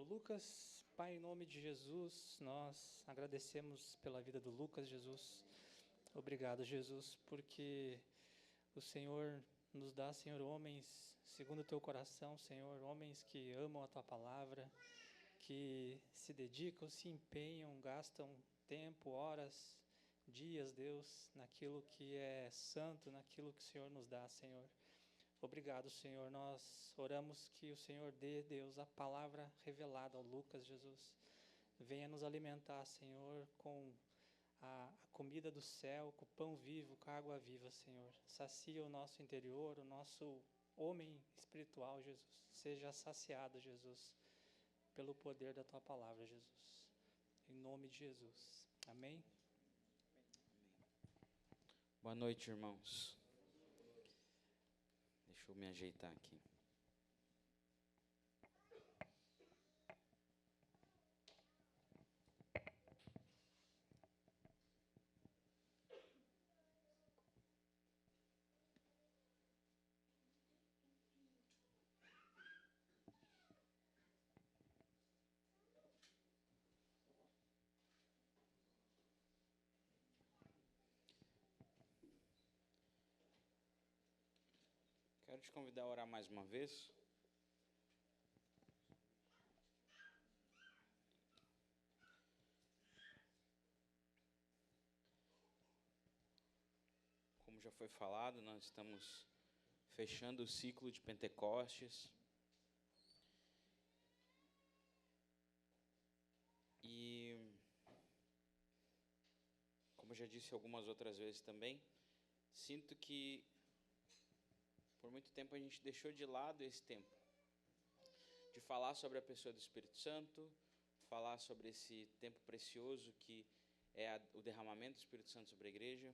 Lucas. Pai, em nome de Jesus, nós agradecemos pela vida do Lucas, Jesus. Obrigado, Jesus, porque o Senhor nos dá, Senhor, homens segundo o teu coração, Senhor, homens que amam a tua palavra, que se dedicam, se empenham, gastam tempo, horas, dias, Deus, naquilo que é santo, naquilo que o Senhor nos dá, Senhor. Obrigado, Senhor. Nós oramos que o Senhor dê, Deus, a palavra revelada ao Lucas, Jesus. Venha nos alimentar, Senhor, com a comida do céu, com o pão vivo, com a água viva, Senhor. Sacia o nosso interior, o nosso homem espiritual, Jesus. Seja saciado, Jesus, pelo poder da tua palavra, Jesus. Em nome de Jesus. Amém? Boa noite, irmãos. Deixa eu me ajeitar aqui. Quero te convidar a orar mais uma vez. Como já foi falado, nós estamos fechando o ciclo de Pentecostes. E, como eu já disse algumas outras vezes também, sinto que por muito tempo a gente deixou de lado esse tempo de falar sobre a pessoa do Espírito Santo, falar sobre esse tempo precioso que é o derramamento do Espírito Santo sobre a igreja.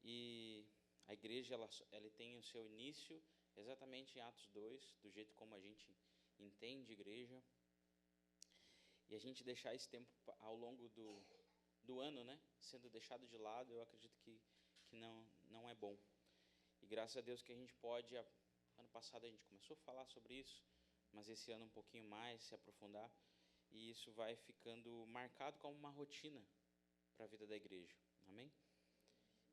E a igreja ela tem o seu início exatamente em Atos 2, do jeito como a gente entende igreja. E a gente deixar esse tempo ao longo do ano, né, sendo deixado de lado, eu acredito que não é bom. E graças a Deus que a gente pode, ano passado a gente começou a falar sobre isso, mas esse ano um pouquinho mais, se aprofundar, e isso vai ficando marcado como uma rotina para a vida da igreja, amém?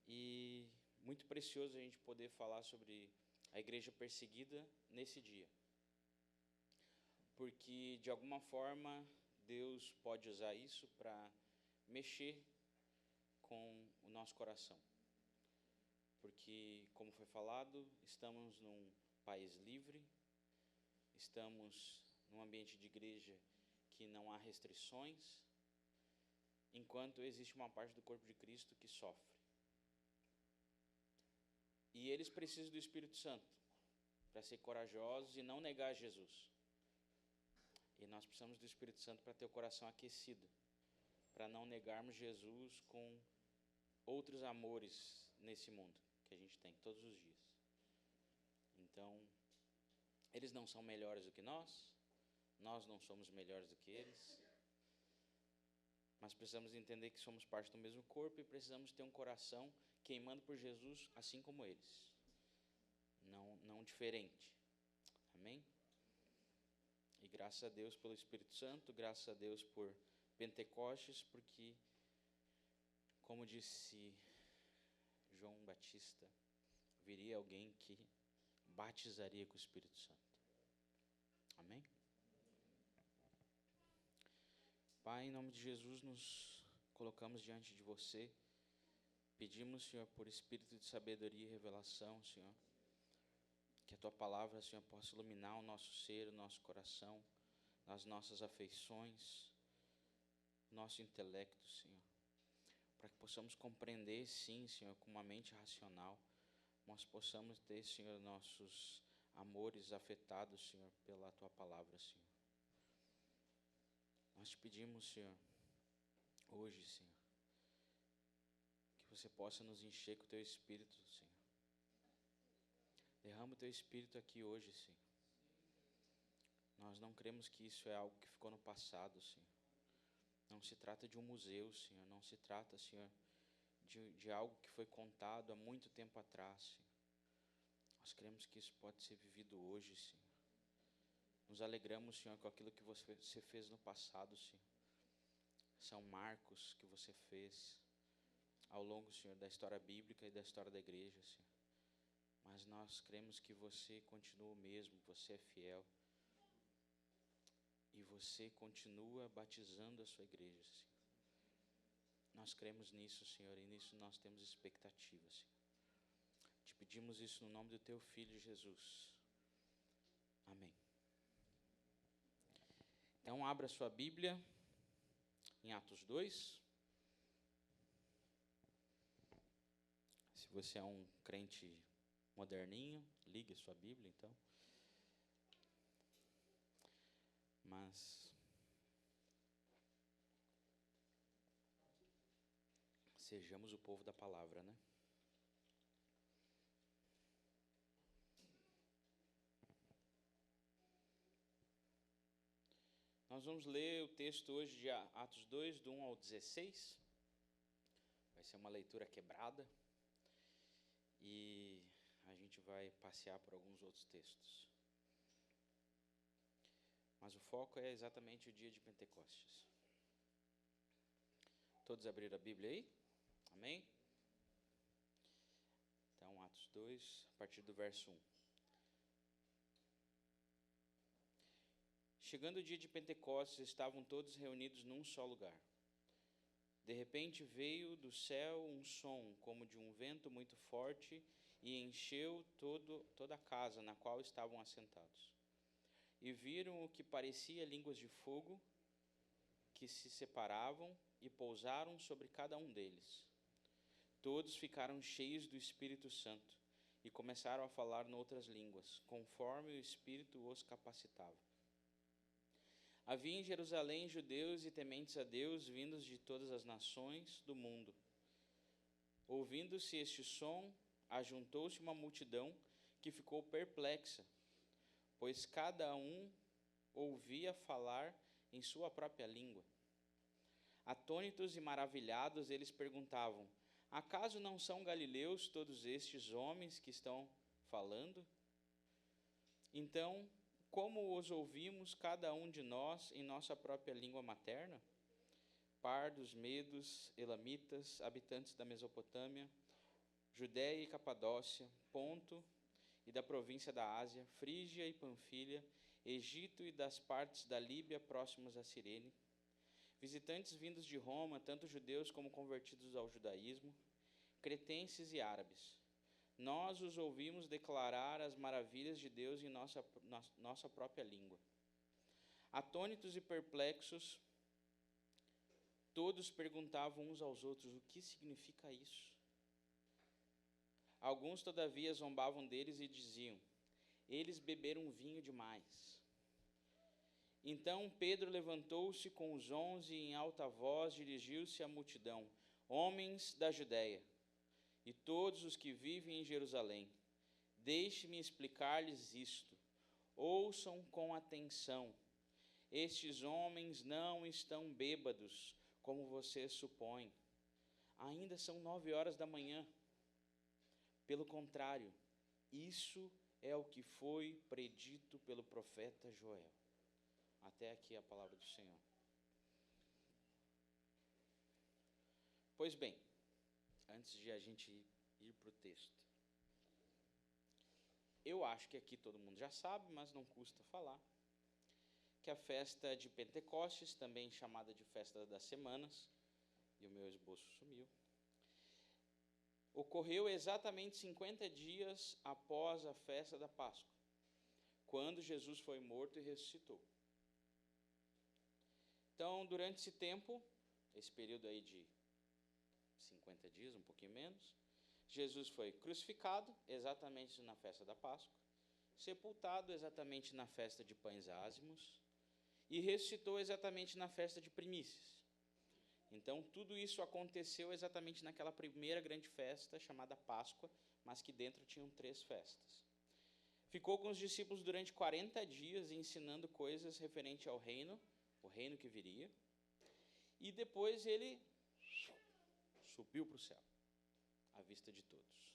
E muito precioso a gente poder falar sobre a igreja perseguida nesse dia, porque de alguma forma Deus pode usar isso para mexer com o nosso coração. Porque, como foi falado, estamos num país livre, estamos num ambiente de igreja que não há restrições, enquanto existe uma parte do corpo de Cristo que sofre. E eles precisam do Espírito Santo para ser corajosos e não negar Jesus. E nós precisamos do Espírito Santo para ter o coração aquecido, para não negarmos Jesus com outros amores nesse mundo que a gente tem todos os dias. Então, eles não são melhores do que nós não somos melhores do que eles, mas precisamos entender que somos parte do mesmo corpo e precisamos ter um coração queimando por Jesus, assim como eles, não diferente, amém? E graças a Deus pelo Espírito Santo, graças a Deus por Pentecostes, porque, como disse João Batista, viria alguém que batizaria com o Espírito Santo. Amém? Pai, em nome de Jesus, nos colocamos diante de você. Pedimos, Senhor, por espírito de sabedoria e revelação, Senhor, que a Tua palavra, Senhor, possa iluminar o nosso ser, o nosso coração, as nossas afeições, nosso intelecto, Senhor, para que possamos compreender, sim, Senhor, com uma mente racional, nós possamos ter, Senhor, nossos amores afetados, Senhor, pela Tua palavra, Senhor. Nós te pedimos, Senhor, hoje, Senhor, que você possa nos encher com o Teu Espírito, Senhor. Derrama o Teu Espírito aqui hoje, Senhor. Nós não cremos que isso é algo que ficou no passado, Senhor. Não se trata de um museu, Senhor. Não se trata, Senhor, de algo que foi contado há muito tempo atrás, Senhor. Nós cremos que isso pode ser vivido hoje, Senhor. Nos alegramos, Senhor, com aquilo que você fez no passado, Senhor. São marcos que você fez ao longo, Senhor, da história bíblica e da história da igreja, Senhor. Mas nós cremos que você continua o mesmo, você é fiel. E você continua batizando a sua igreja, Senhor. Nós cremos nisso, Senhor, e nisso nós temos expectativa, Senhor. Te pedimos isso no nome do teu Filho Jesus. Amém. Então, abra sua Bíblia em Atos 2. Se você é um crente moderninho, ligue a sua Bíblia, então. Mas sejamos o povo da palavra, né? Nós vamos ler o texto hoje de Atos 2, do 1 ao 16. Vai ser uma leitura quebrada. E a gente vai passear por alguns outros textos. Mas o foco é exatamente o dia de Pentecostes. Todos abriram a Bíblia aí? Amém? Então, Atos 2, a partir do verso 1. Chegando o dia de Pentecostes, estavam todos reunidos num só lugar. De repente veio do céu um som, como de um vento muito forte, e encheu toda a casa na qual estavam assentados. E viram o que parecia línguas de fogo, que se separavam e pousaram sobre cada um deles. Todos ficaram cheios do Espírito Santo e começaram a falar noutras línguas, conforme o Espírito os capacitava. Havia em Jerusalém judeus e tementes a Deus, vindos de todas as nações do mundo. Ouvindo-se este som, ajuntou-se uma multidão que ficou perplexa, pois cada um ouvia falar em sua própria língua. Atônitos e maravilhados, eles perguntavam: acaso não são galileus todos estes homens que estão falando? Então, como os ouvimos cada um de nós em nossa própria língua materna? Pardos, medos, elamitas, habitantes da Mesopotâmia, Judéia e Capadócia, Ponto e da província da Ásia, Frígia e Panfilha, Egito e das partes da Líbia próximas a Cirene, visitantes vindos de Roma, tanto judeus como convertidos ao judaísmo, cretenses e árabes. Nós os ouvimos declarar as maravilhas de Deus em nossa própria língua. Atônitos e perplexos, todos perguntavam uns aos outros: o que significa isso? Alguns, todavia, zombavam deles e diziam: eles beberam vinho demais. Então Pedro levantou-se com os 11 e em alta voz dirigiu-se à multidão: homens da Judéia, e todos os que vivem em Jerusalém, deixe-me explicar-lhes isto. Ouçam com atenção. Estes homens não estão bêbados, como vocês supõem. Ainda são 9 horas da manhã. Pelo contrário, isso é o que foi predito pelo profeta Joel. Até aqui a palavra do Senhor. Pois bem, antes de a gente ir para o texto, eu acho que aqui todo mundo já sabe, mas não custa falar, que a festa de Pentecostes, também chamada de Festa das Semanas, e o meu esboço sumiu, ocorreu exatamente 50 dias após a festa da Páscoa, quando Jesus foi morto e ressuscitou. Então, durante esse tempo, esse período aí de 50 dias, um pouquinho menos, Jesus foi crucificado exatamente na festa da Páscoa, sepultado exatamente na festa de Pães Ázimos e ressuscitou exatamente na festa de Primícias. Então, tudo isso aconteceu exatamente naquela primeira grande festa chamada Páscoa, mas que dentro tinham 3 festas. Ficou com os discípulos durante 40 dias ensinando coisas referentes ao reino, o reino que viria, e depois ele subiu para o céu, à vista de todos.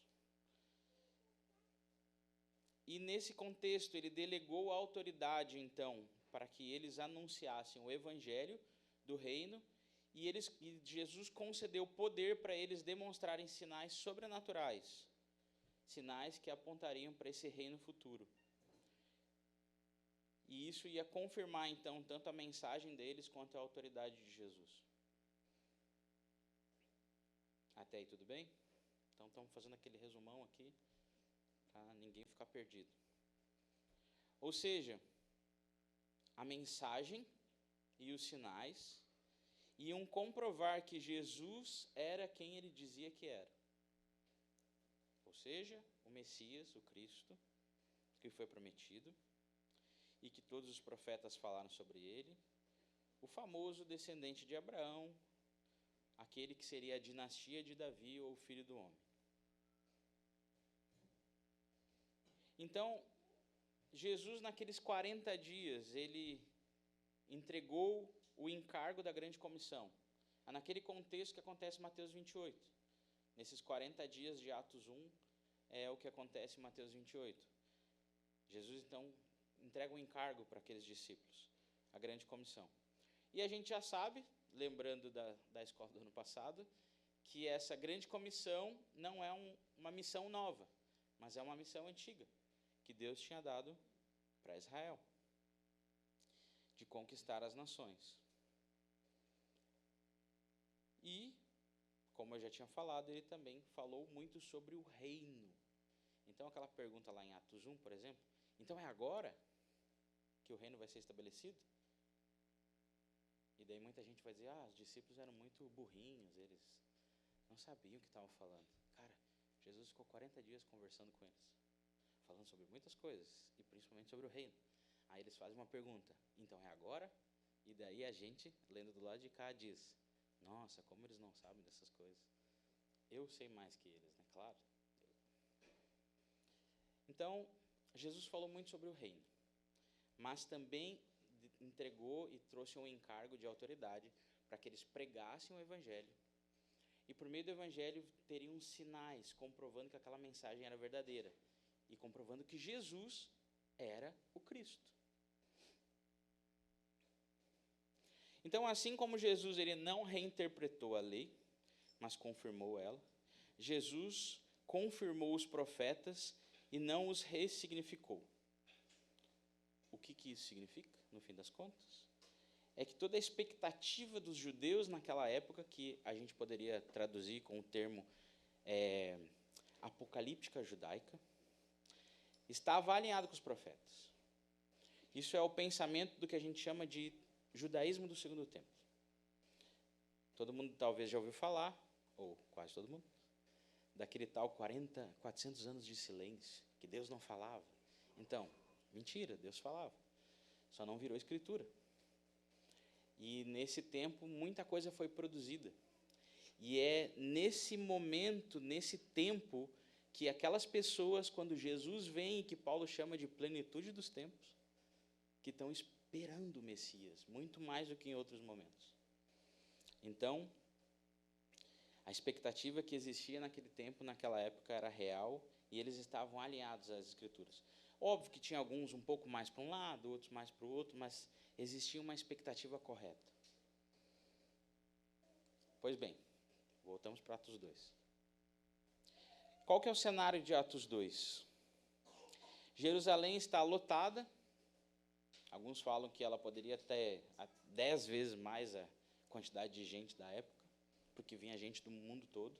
E nesse contexto, ele delegou a autoridade, então, para que eles anunciassem o evangelho do reino, e Jesus concedeu poder para eles demonstrarem sinais sobrenaturais, sinais que apontariam para esse reino futuro. E isso ia confirmar, então, tanto a mensagem deles quanto a autoridade de Jesus. Até aí tudo bem? Então estamos fazendo aquele resumão aqui, para ninguém ficar perdido. Ou seja, a mensagem e os sinais iam comprovar que Jesus era quem ele dizia que era. Ou seja, o Messias, o Cristo, que foi prometido, e que todos os profetas falaram sobre ele, o famoso descendente de Abraão, aquele que seria a dinastia de Davi ou o filho do homem. Então, Jesus, naqueles 40 dias, ele entregou o encargo da grande comissão. É naquele contexto que acontece em Mateus 28. Nesses 40 dias de Atos 1, é o que acontece em Mateus 28. Jesus, então, entrega um encargo para aqueles discípulos, a grande comissão. E a gente já sabe, lembrando da escola do ano passado, que essa grande comissão não é uma missão nova, mas é uma missão antiga, que Deus tinha dado para Israel, de conquistar as nações. E, como eu já tinha falado, ele também falou muito sobre o reino. Então, aquela pergunta lá em Atos 1, por exemplo, então é agora que o reino vai ser estabelecido? E daí muita gente vai dizer, os discípulos eram muito burrinhos, eles não sabiam o que estavam falando. Cara, Jesus ficou 40 dias conversando com eles, falando sobre muitas coisas, e principalmente sobre o reino. Aí eles fazem uma pergunta, então é agora? E daí a gente, lendo do lado de cá, diz, nossa, como eles não sabem dessas coisas. Eu sei mais que eles, né? Claro. Então, Jesus falou muito sobre o reino, mas também entregou e trouxe um encargo de autoridade para que eles pregassem o evangelho. E por meio do evangelho teriam sinais comprovando que aquela mensagem era verdadeira e comprovando que Jesus era o Cristo. Então, assim como Jesus ele não reinterpretou a lei, mas confirmou ela, Jesus confirmou os profetas e não os ressignificou. O que isso significa, no fim das contas? É que toda a expectativa dos judeus naquela época, que a gente poderia traduzir com o termo apocalíptica judaica, estava alinhado com os profetas. Isso é o pensamento do que a gente chama de judaísmo do segundo tempo. Todo mundo talvez já ouviu falar, ou quase todo mundo, daquele tal 400 anos de silêncio, que Deus não falava. Então, mentira, Deus falava, só não virou escritura. E nesse tempo, muita coisa foi produzida. E é nesse momento, nesse tempo, que aquelas pessoas, quando Jesus vem, que Paulo chama de plenitude dos tempos, que estão esperando o Messias, muito mais do que em outros momentos. Então, a expectativa que existia naquele tempo, naquela época, era real, e eles estavam alinhados às Escrituras. Óbvio que tinha alguns um pouco mais para um lado, outros mais para o outro, mas existia uma expectativa correta. Pois bem, voltamos para Atos 2. Qual que é o cenário de Atos 2? Jerusalém está lotada. Alguns falam que ela poderia ter 10 vezes mais a quantidade de gente da época, porque vinha gente do mundo todo.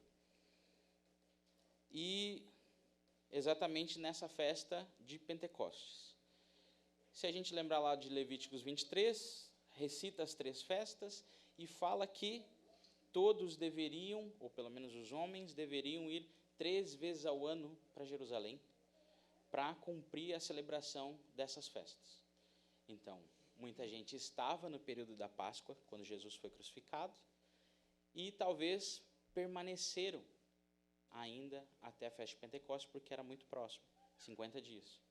E exatamente nessa festa de Pentecostes. Se a gente lembrar lá de Levíticos 23, recita as 3 festas e fala que todos deveriam, ou pelo menos os homens, deveriam ir 3 vezes ao ano para Jerusalém para cumprir a celebração dessas festas. Então, muita gente estava no período da Páscoa, quando Jesus foi crucificado, e talvez permaneceram ainda até a festa de Pentecostes, porque era muito próximo, 50 dias.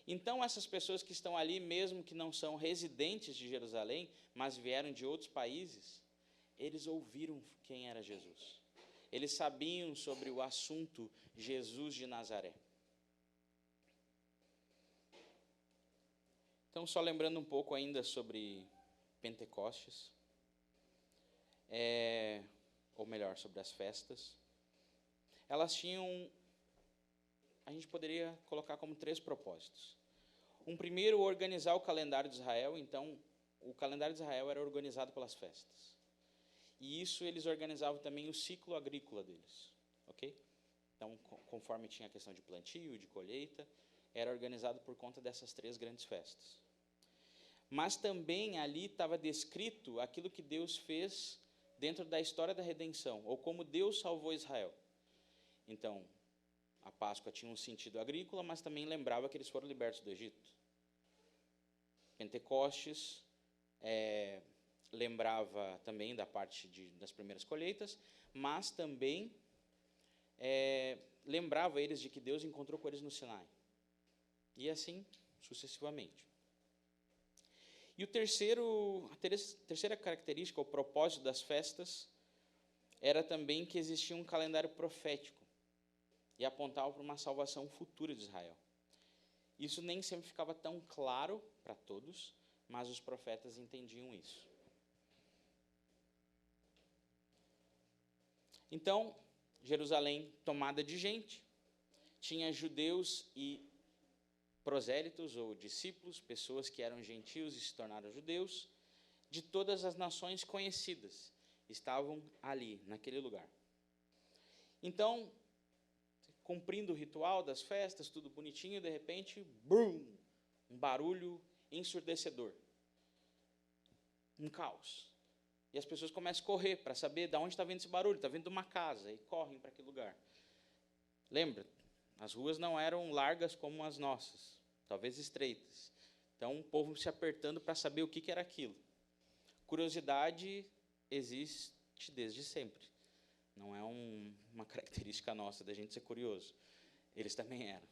Então, essas pessoas que estão ali, mesmo que não são residentes de Jerusalém, mas vieram de outros países, eles ouviram quem era Jesus. Eles sabiam sobre o assunto Jesus de Nazaré. Então, só lembrando um pouco ainda sobre Pentecostes, ou melhor, sobre as festas. Elas tinham, a gente poderia colocar como 3 propósitos. Um primeiro, organizar o calendário de Israel. Então, o calendário de Israel era organizado pelas festas. E isso eles organizavam também o ciclo agrícola deles, ok? Então, conforme tinha a questão de plantio, de colheita, era organizado por conta dessas 3 grandes festas. Mas também ali estava descrito aquilo que Deus fez dentro da história da redenção, ou como Deus salvou Israel. Então, a Páscoa tinha um sentido agrícola, mas também lembrava que eles foram libertos do Egito. Pentecostes lembrava também da parte das primeiras colheitas, mas também lembrava eles de que Deus encontrou com eles no Sinai. E assim sucessivamente. E a terceira característica, o propósito das festas, era também que existia um calendário profético e apontava para uma salvação futura de Israel. Isso nem sempre ficava tão claro para todos, mas os profetas entendiam isso. Então, Jerusalém tomada de gente, tinha judeus e prosélitos ou discípulos, pessoas que eram gentios e se tornaram judeus, de todas as nações conhecidas, estavam ali, naquele lugar. Então, cumprindo o ritual das festas, tudo bonitinho, de repente, brum, um barulho ensurdecedor. Um caos. E as pessoas começam a correr para saber de onde está vindo esse barulho. Está vindo de uma casa, e correm para aquele lugar. Lembra, as ruas não eram largas como as nossas, talvez estreitas. Então, o povo se apertando para saber o que era aquilo. Curiosidade existe desde sempre. Não é uma característica nossa da gente ser curioso. Eles também eram.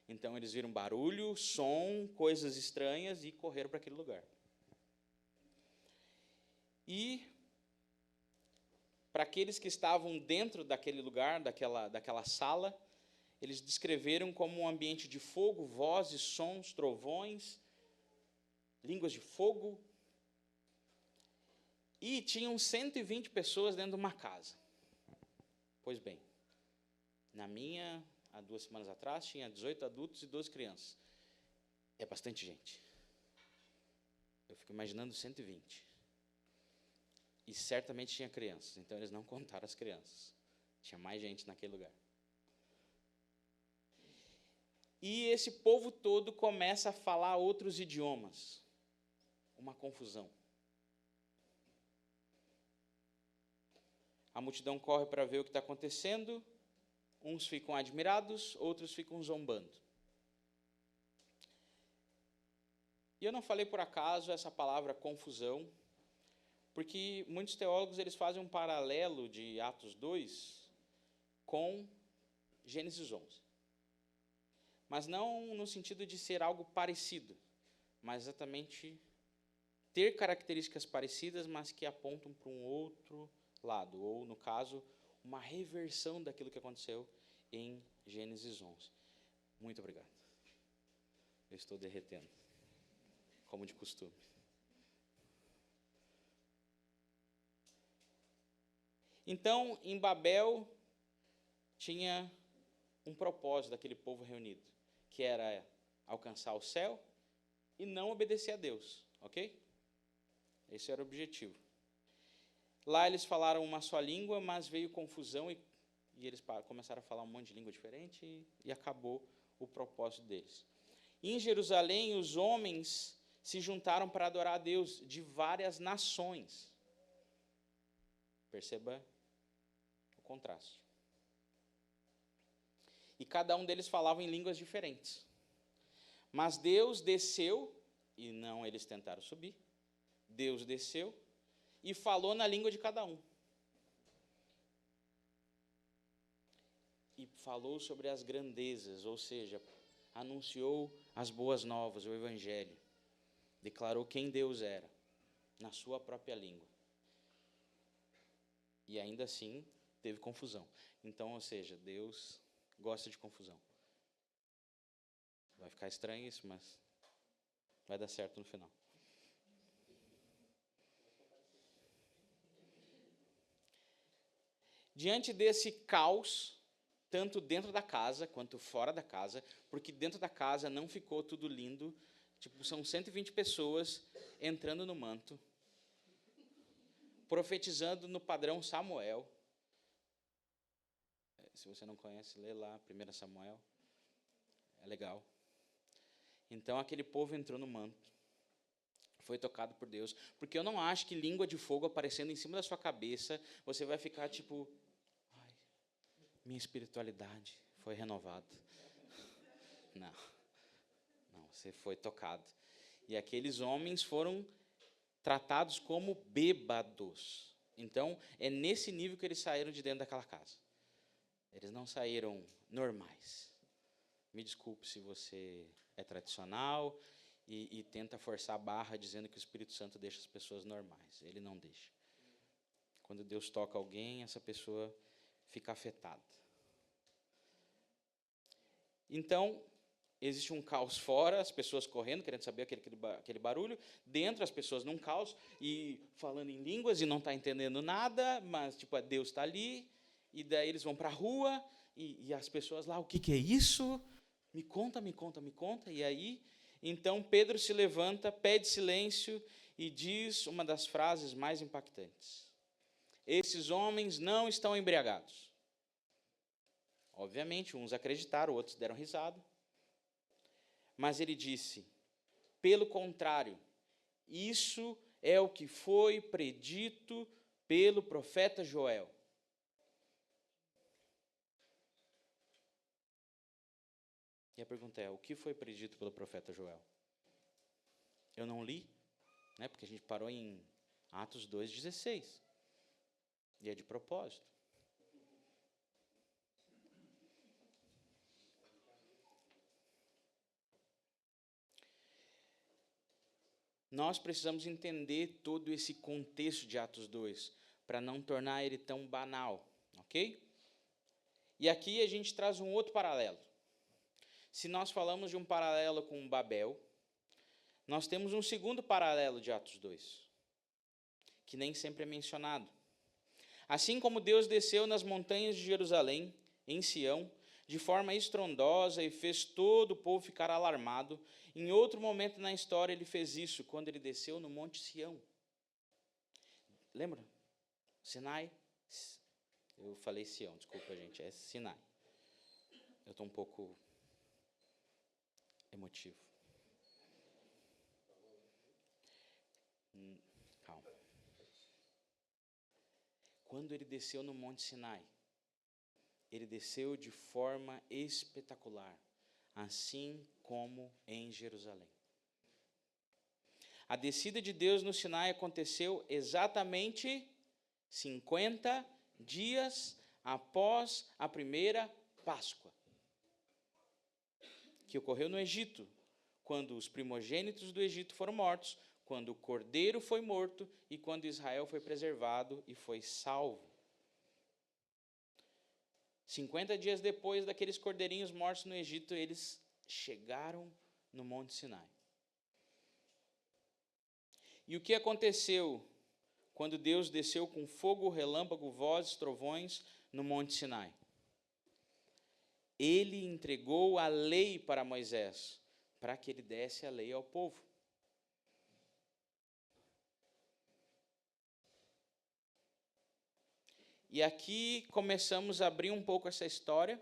Então, eles viram barulho, som, coisas estranhas e correram para aquele lugar. E, para aqueles que estavam dentro daquele lugar, daquela sala, eles descreveram como um ambiente de fogo, vozes, sons, trovões, línguas de fogo. E tinham 120 pessoas dentro de uma casa. Pois bem, na minha, há 2 semanas atrás, tinha 18 adultos e 12 crianças. É bastante gente. Eu fico imaginando 120. E certamente tinha crianças, então eles não contaram as crianças. Tinha mais gente naquele lugar. E esse povo todo começa a falar outros idiomas. Uma confusão. A multidão corre para ver o que está acontecendo. Uns ficam admirados, outros ficam zombando. E eu não falei por acaso essa palavra confusão, porque muitos teólogos eles fazem um paralelo de Atos 2 com Gênesis 11. Mas não no sentido de ser algo parecido, mas exatamente ter características parecidas, mas que apontam para um outro lado, ou, no caso, uma reversão daquilo que aconteceu em Gênesis 11. Muito obrigado. Eu estou derretendo, como de costume. Então, em Babel, tinha um propósito daquele povo reunido, que era alcançar o céu e não obedecer a Deus, ok? Esse era o objetivo. Lá eles falaram uma só língua, mas veio confusão e eles começaram a falar um monte de língua diferente e acabou o propósito deles. Em Jerusalém, os homens se juntaram para adorar a Deus de várias nações. Perceba o contraste. E cada um deles falava em línguas diferentes. Mas Deus desceu, e não eles tentaram subir, Deus desceu e falou na língua de cada um. E falou sobre as grandezas, ou seja, anunciou as boas novas, o Evangelho. Declarou quem Deus era, na sua própria língua. E ainda assim, teve confusão. Então, ou seja, Deus gosta de confusão. Vai ficar estranho isso, mas Vai dar certo no final. Diante desse caos, tanto dentro da casa quanto fora da casa, porque dentro da casa não ficou tudo lindo, tipo, são 120 pessoas entrando no manto, profetizando no padrão Samuel. Se você não conhece, lê lá 1 Samuel, é legal. Então aquele povo entrou no manto, foi tocado por Deus, porque eu não acho que língua de fogo aparecendo em cima da sua cabeça, você vai ficar tipo, ai, minha espiritualidade foi renovada. Não, você foi tocado. E aqueles homens foram tratados como bêbados. Então, é nesse nível que eles saíram de dentro daquela casa. Eles não saíram normais. Me desculpe se você é tradicional e tenta forçar a barra dizendo que o Espírito Santo deixa as pessoas normais. Ele não deixa. Quando Deus toca alguém, essa pessoa fica afetada. Então, existe um caos fora, as pessoas correndo, querendo saber aquele barulho. Dentro, as pessoas num caos e falando em línguas e não está entendendo nada, mas tipo, Deus está ali. E daí eles vão para a rua e as pessoas lá, o que é isso? Me conta. E aí, então Pedro se levanta, pede silêncio e diz uma das frases mais impactantes. Esses homens não estão embriagados. Obviamente, uns acreditaram, outros deram risada. Mas ele disse, pelo contrário, isso é o que foi predito pelo profeta Joel. E a pergunta é, o que foi predito pelo profeta Joel? Eu não li, né, porque a gente parou em Atos 2,16. E é de propósito. Nós precisamos entender todo esse contexto de Atos 2, para não tornar ele tão banal, ok? E aqui a gente traz um outro paralelo. Se nós falamos de um paralelo com Babel, nós temos um segundo paralelo de Atos 2, que nem sempre é mencionado. Assim como Deus desceu nas montanhas de Jerusalém, em Sião, de forma estrondosa e fez todo o povo ficar alarmado, em outro momento na história ele fez isso, quando ele desceu no Monte Sião. Lembra? Sinai? Eu falei Sião, desculpa, gente, é Sinai. Eu estou um pouco emotivo. Calma. Quando ele desceu no Monte Sinai, ele desceu de forma espetacular, assim como em Jerusalém. A descida de Deus no Sinai aconteceu exatamente 50 dias após a primeira Páscoa, que ocorreu no Egito, quando os primogênitos do Egito foram mortos, quando o cordeiro foi morto e quando Israel foi preservado e foi salvo. 50 dias depois daqueles cordeirinhos mortos no Egito, eles chegaram no Monte Sinai. E o que aconteceu quando Deus desceu com fogo, relâmpago, vozes, trovões no Monte Sinai? Ele entregou a lei para Moisés, para que ele desse a lei ao povo. E aqui começamos a abrir um pouco essa história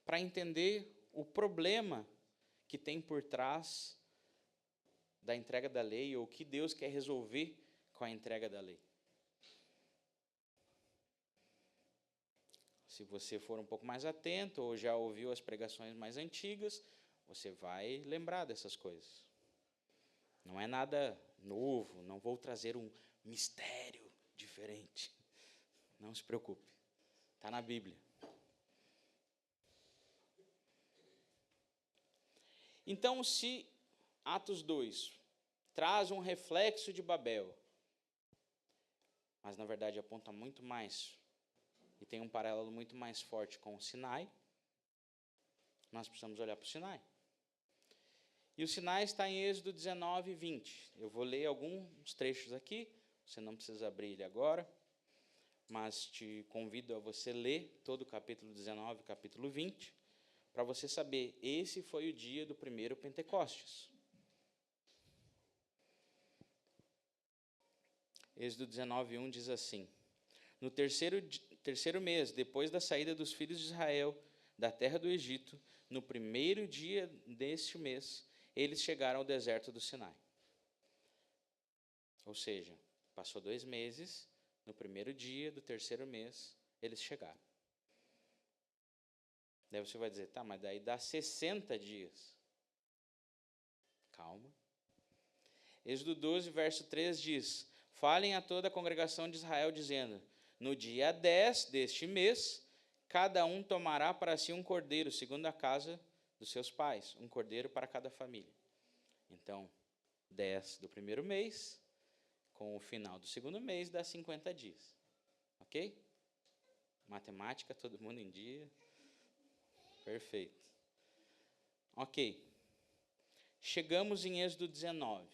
para entender o problema que tem por trás da entrega da lei, ou o que Deus quer resolver com a entrega da lei. Se você for um pouco mais atento, ou já ouviu as pregações mais antigas, você vai lembrar dessas coisas. Não é nada novo, não vou trazer um mistério diferente. Não se preocupe, está na Bíblia. Então, se Atos 2 traz um reflexo de Babel, mas na verdade aponta muito mais, e tem um paralelo muito mais forte com o Sinai, nós precisamos olhar para o Sinai. E o Sinai está em Êxodo 19 e 20. Eu vou ler alguns trechos aqui, você não precisa abrir ele agora, mas te convido a você ler todo o capítulo 19 e capítulo 20, para você saber, esse foi o dia do primeiro Pentecostes. Êxodo 19, 1 diz assim: no terceiro mês, depois da saída dos filhos de Israel da terra do Egito, no primeiro dia deste mês, eles chegaram ao deserto do Sinai. Ou seja, passou 2 meses, no primeiro dia do terceiro mês, eles chegaram. Daí você vai dizer, tá, mas daí dá 60 dias. Calma. Êxodo 12, verso 3 diz: falem a toda a congregação de Israel, dizendo: no dia 10 deste mês, cada um tomará para si um cordeiro, segundo a casa dos seus pais, um cordeiro para cada família. Então, 10 do primeiro mês, com o final do segundo mês, dá 50 dias. Ok? Matemática, todo mundo em dia. Perfeito. Ok. Chegamos em Êxodo 19.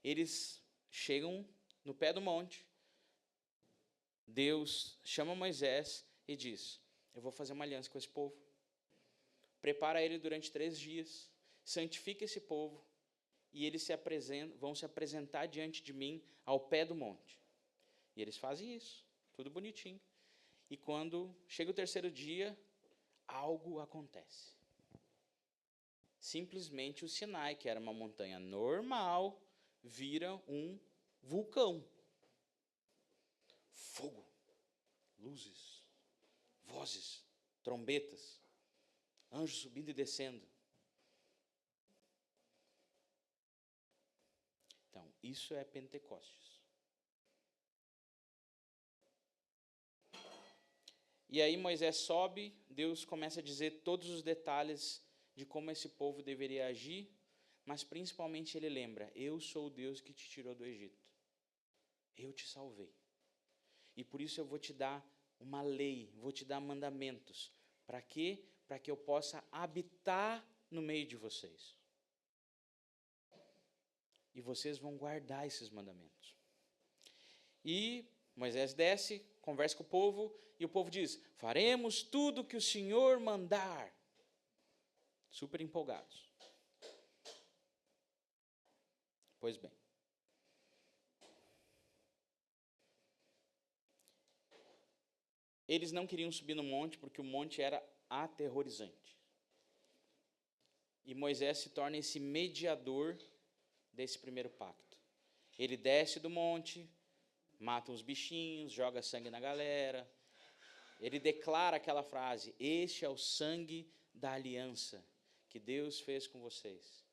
Eles chegam no pé do monte. Deus chama Moisés e diz: eu vou fazer uma aliança com esse povo. Prepara ele durante 3 dias. Santifica esse povo. E eles vão se apresentar diante de mim ao pé do monte. E eles fazem isso. Tudo bonitinho. E quando chega o terceiro dia, algo acontece. Simplesmente o Sinai, que era uma montanha normal, vira um vulcão. Fogo, luzes, vozes, trombetas, anjos subindo e descendo. Então, isso é Pentecostes. E aí Moisés sobe, Deus começa a dizer todos os detalhes de como esse povo deveria agir, mas principalmente ele lembra: eu sou o Deus que te tirou do Egito. Eu te salvei. E por isso eu vou te dar uma lei, vou te dar mandamentos. Para quê? Para que eu possa habitar no meio de vocês. E vocês vão guardar esses mandamentos. E Moisés desce, conversa com o povo, e o povo diz: faremos tudo que o Senhor mandar. Super empolgados. Pois bem. Eles não queriam subir no monte, porque o monte era aterrorizante. E Moisés se torna esse mediador desse primeiro pacto. Ele desce do monte, mata uns bichinhos, joga sangue na galera. Ele declara aquela frase: este é o sangue da aliança que Deus fez com vocês.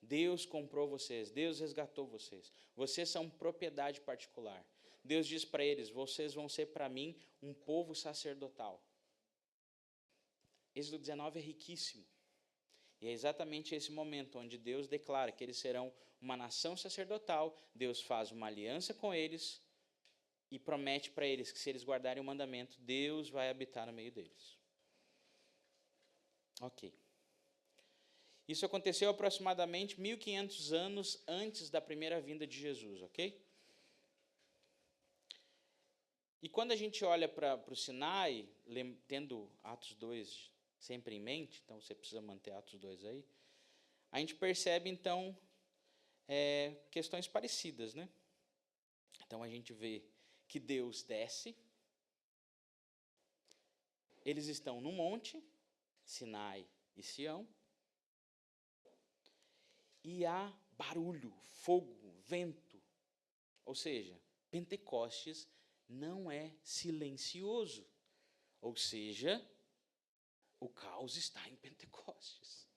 Deus comprou vocês, Deus resgatou vocês. Vocês são propriedade particular. Deus diz para eles: vocês vão ser para mim um povo sacerdotal. Êxodo 19 é riquíssimo. E é exatamente esse momento onde Deus declara que eles serão uma nação sacerdotal. Deus faz uma aliança com eles e promete para eles que, se eles guardarem o mandamento, Deus vai habitar no meio deles. Ok. Isso aconteceu aproximadamente 1500 anos antes da primeira vinda de Jesus, ok? E quando a gente olha para o Sinai, tendo Atos 2 sempre em mente, então você precisa manter Atos 2 aí, a gente percebe, então, questões parecidas, né? Então a gente vê que Deus desce, eles estão no monte, Sinai e Sião, e há barulho, fogo, vento. Ou seja, Pentecostes não é silencioso. Ou seja, o caos está em Pentecostes.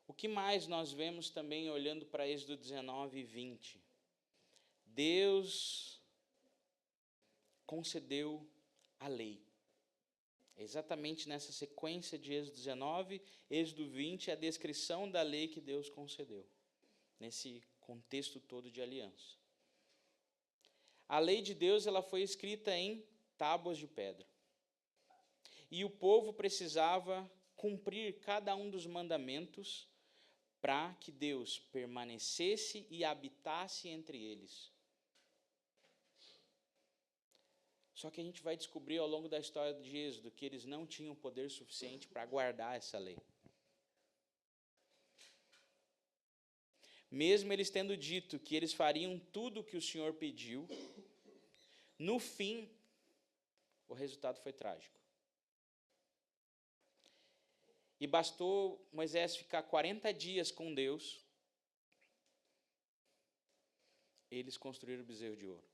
O que mais nós vemos também olhando para Êxodo 19 e 20? Deus concedeu a lei. Exatamente nessa sequência de Êxodo 19, Êxodo 20 é a descrição da lei que Deus concedeu, nesse contexto todo de aliança. A lei de Deus ela foi escrita em tábuas de pedra. E o povo precisava cumprir cada um dos mandamentos para que Deus permanecesse e habitasse entre eles. Só que a gente vai descobrir ao longo da história de Êxodo que eles não tinham poder suficiente para guardar essa lei. Mesmo eles tendo dito que eles fariam tudo o que o Senhor pediu, no fim, o resultado foi trágico. E bastou Moisés ficar 40 dias com Deus, eles construíram o bezerro de ouro.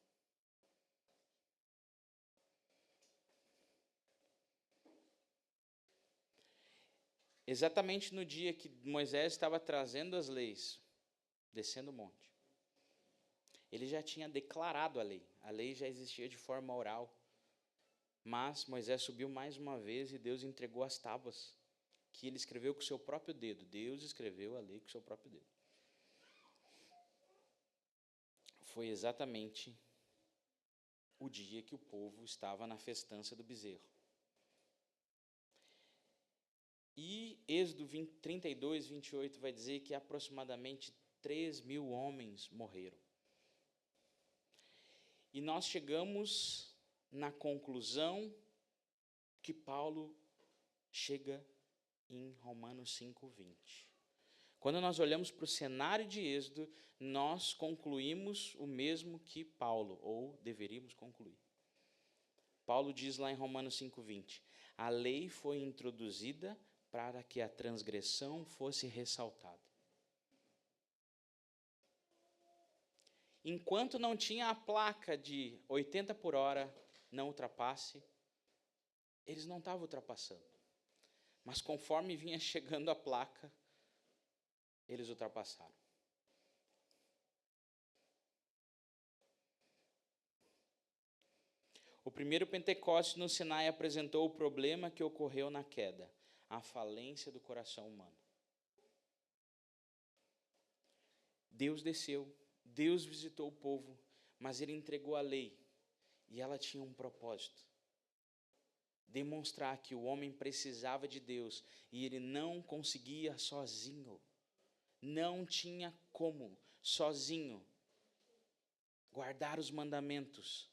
Exatamente no dia que Moisés estava trazendo as leis, descendo o monte, ele já tinha declarado a lei já existia de forma oral, mas Moisés subiu mais uma vez e Deus entregou as tábuas, que ele escreveu com o seu próprio dedo. Deus escreveu a lei com o seu próprio dedo. Foi exatamente o dia que o povo estava na festança do bezerro. E Êxodo 32, 28 vai dizer que aproximadamente 3.000 homens morreram. E nós chegamos na conclusão que Paulo chega em Romanos 5:20. Quando nós olhamos para o cenário de Êxodo, nós concluímos o mesmo que Paulo, ou deveríamos concluir. Paulo diz lá em Romanos 5:20, a lei foi introduzida para que a transgressão fosse ressaltada. Enquanto não tinha a placa de 80 por hora, não ultrapasse, eles não estavam ultrapassando. Mas conforme vinha chegando a placa, eles ultrapassaram. O primeiro Pentecostes no Sinai apresentou o problema que ocorreu na queda, a falência do coração humano. Deus desceu, Deus visitou o povo, mas ele entregou a lei, e ela tinha um propósito: demonstrar que o homem precisava de Deus, e ele não conseguia sozinho, não tinha como, sozinho, guardar os mandamentos,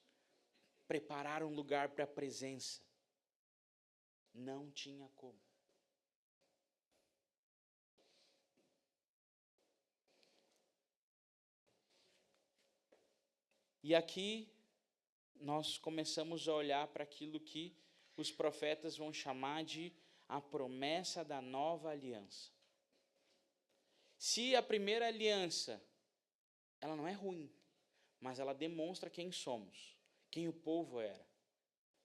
preparar um lugar para a presença. Não tinha como. E aqui nós começamos a olhar para aquilo que os profetas vão chamar de a promessa da nova aliança. Se a primeira aliança, ela não é ruim, mas ela demonstra quem somos, quem o povo era.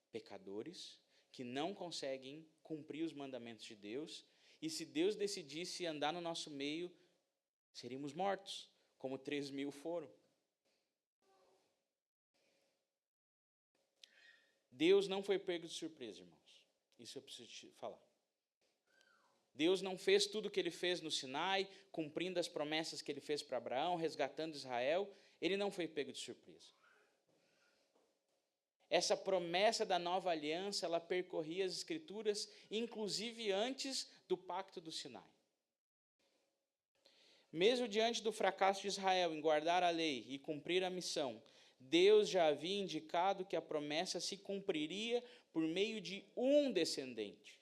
Pecadores que não conseguem cumprir os mandamentos de Deus, e se Deus decidisse andar no nosso meio, seríamos mortos, como 3.000 foram. Deus não foi pego de surpresa, irmãos. Isso eu preciso te falar. Deus não fez tudo o que ele fez no Sinai, cumprindo as promessas que ele fez para Abraão, resgatando Israel. Ele não foi pego de surpresa. Essa promessa da nova aliança, ela percorria as Escrituras, inclusive antes do pacto do Sinai. Mesmo diante do fracasso de Israel em guardar a lei e cumprir a missão, Deus já havia indicado que a promessa se cumpriria por meio de um descendente.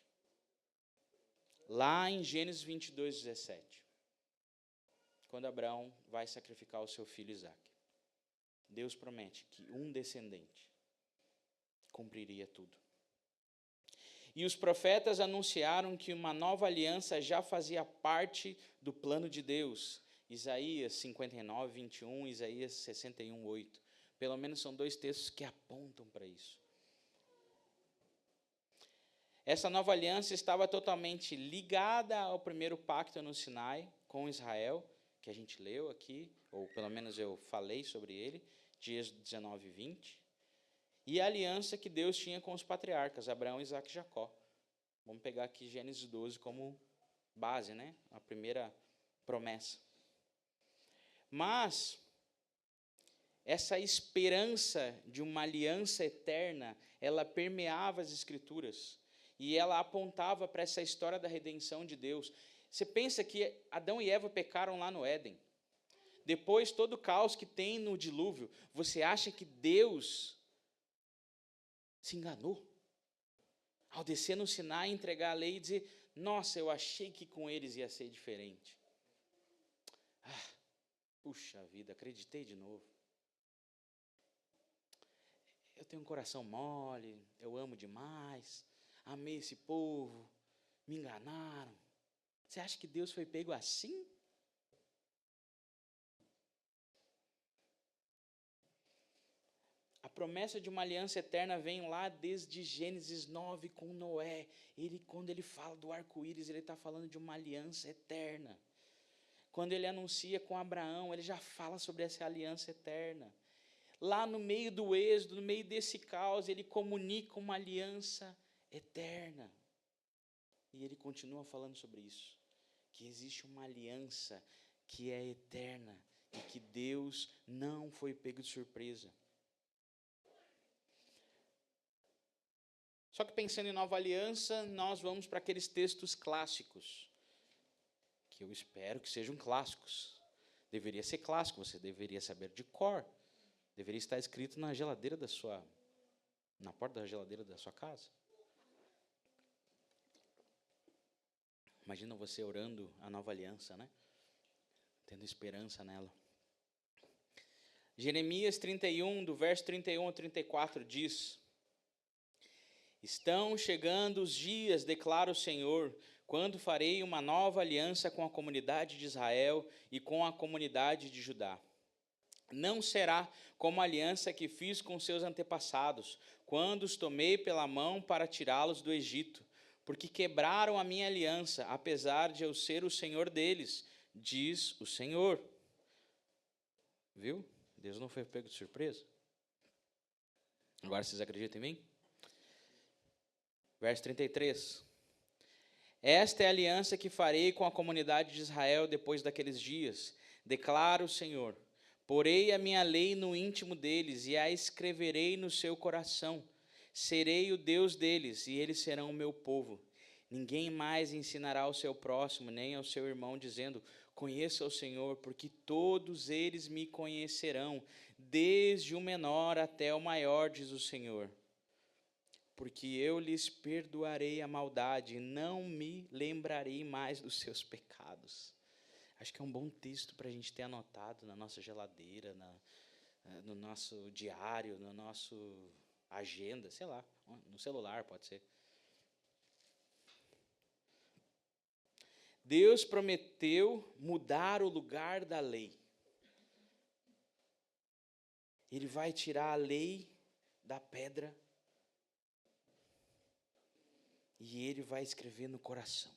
Lá em Gênesis 22, 17. Quando Abraão vai sacrificar o seu filho Isaque. Deus promete que um descendente cumpriria tudo. E os profetas anunciaram que uma nova aliança já fazia parte do plano de Deus. Isaías 59, 21, Isaías 61, 8. Pelo menos são 2 textos que apontam para isso. Essa nova aliança estava totalmente ligada ao primeiro pacto no Sinai com Israel, que a gente leu aqui, ou pelo menos eu falei sobre ele, de Êxodo 19, 20. E a aliança que Deus tinha com os patriarcas, Abraão, Isaque e Jacó. Vamos pegar aqui Gênesis 12 como base, né? A primeira promessa. Mas essa esperança de uma aliança eterna, ela permeava as Escrituras. E ela apontava para essa história da redenção de Deus. Você pensa que Adão e Eva pecaram lá no Éden. Depois, todo o caos que tem no dilúvio, você acha que Deus se enganou? Ao descer no Sinai, entregar a lei e dizer, nossa, eu achei que com eles ia ser diferente. Puxa vida, acreditei de novo. Eu tenho um coração mole, eu amo demais, amei esse povo, me enganaram. Você acha que Deus foi pego assim? A promessa de uma aliança eterna vem lá desde Gênesis 9 com Noé. Quando ele fala do arco-íris, ele está falando de uma aliança eterna. Quando ele anuncia com Abraão, ele já fala sobre essa aliança eterna. Lá no meio do êxodo, no meio desse caos, ele comunica uma aliança eterna. E ele continua falando sobre isso. Que existe uma aliança que é eterna e que Deus não foi pego de surpresa. Só que pensando em nova aliança, nós vamos para aqueles textos clássicos, que eu espero que sejam clássicos. Deveria ser clássico, você deveria saber de cor. Deveria estar escrito na porta da geladeira da sua casa. Imagina você orando a nova aliança, né? Tendo esperança nela. Jeremias 31, do verso 31 ao 34, diz: Estão chegando os dias, declara o Senhor, quando farei uma nova aliança com a comunidade de Israel e com a comunidade de Judá. Não será como a aliança que fiz com seus antepassados, quando os tomei pela mão para tirá-los do Egito, porque quebraram a minha aliança, apesar de eu ser o Senhor deles, diz o Senhor. Viu? Deus não foi pego de surpresa. Agora vocês acreditam em mim? Verso 33. Esta é a aliança que farei com a comunidade de Israel depois daqueles dias, declara o Senhor. Porei a minha lei no íntimo deles e a escreverei no seu coração. Serei o Deus deles e eles serão o meu povo. Ninguém mais ensinará ao seu próximo, nem ao seu irmão, dizendo, conheça o Senhor, porque todos eles me conhecerão, desde o menor até o maior, diz o Senhor. Porque eu lhes perdoarei a maldade e não me lembrarei mais dos seus pecados. Acho que é um bom texto para a gente ter anotado na nossa geladeira, no nosso diário, no nosso agenda, sei lá, no celular pode ser. Deus prometeu mudar o lugar da lei. Ele vai tirar a lei da pedra e ele vai escrever no coração.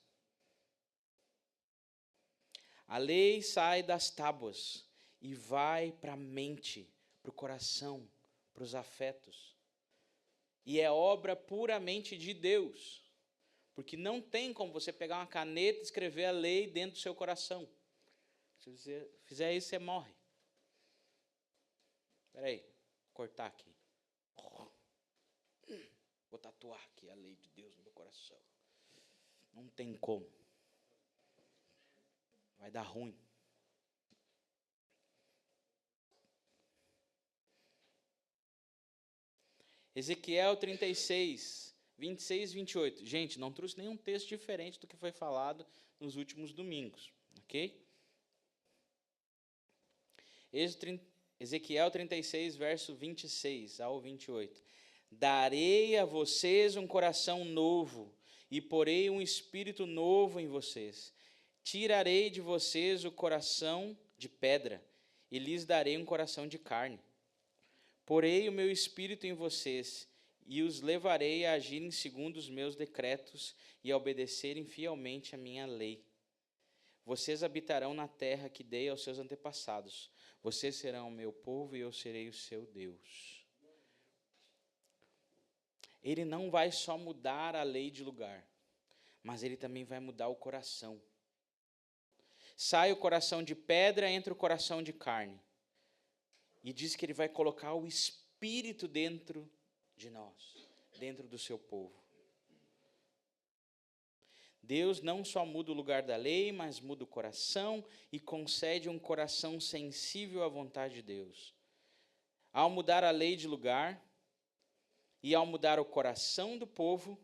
A lei sai das tábuas e vai para a mente, para o coração, para os afetos. E é obra puramente de Deus. Porque não tem como você pegar uma caneta e escrever a lei dentro do seu coração. Se você fizer isso, você morre. Espera aí, vou cortar aqui. Vou tatuar aqui a lei de Deus no meu coração. Não tem como. Vai dar ruim. Ezequiel 36, 26 e 28. Gente, não trouxe nenhum texto diferente do que foi falado nos últimos domingos. Ok? Ezequiel 36, verso 26 ao 28. Darei a vocês um coração novo e porei um espírito novo em vocês. Tirarei de vocês o coração de pedra e lhes darei um coração de carne. Porei o meu espírito em vocês e os levarei a agirem segundo os meus decretos e a obedecerem fielmente a minha lei. Vocês habitarão na terra que dei aos seus antepassados. Vocês serão o meu povo e eu serei o seu Deus. Ele não vai só mudar a lei de lugar, mas ele também vai mudar o coração. Sai o coração de pedra, entra o coração de carne. E diz que ele vai colocar o Espírito dentro de nós, dentro do seu povo. Deus não só muda o lugar da lei, mas muda o coração e concede um coração sensível à vontade de Deus. Ao mudar a lei de lugar e ao mudar o coração do povo,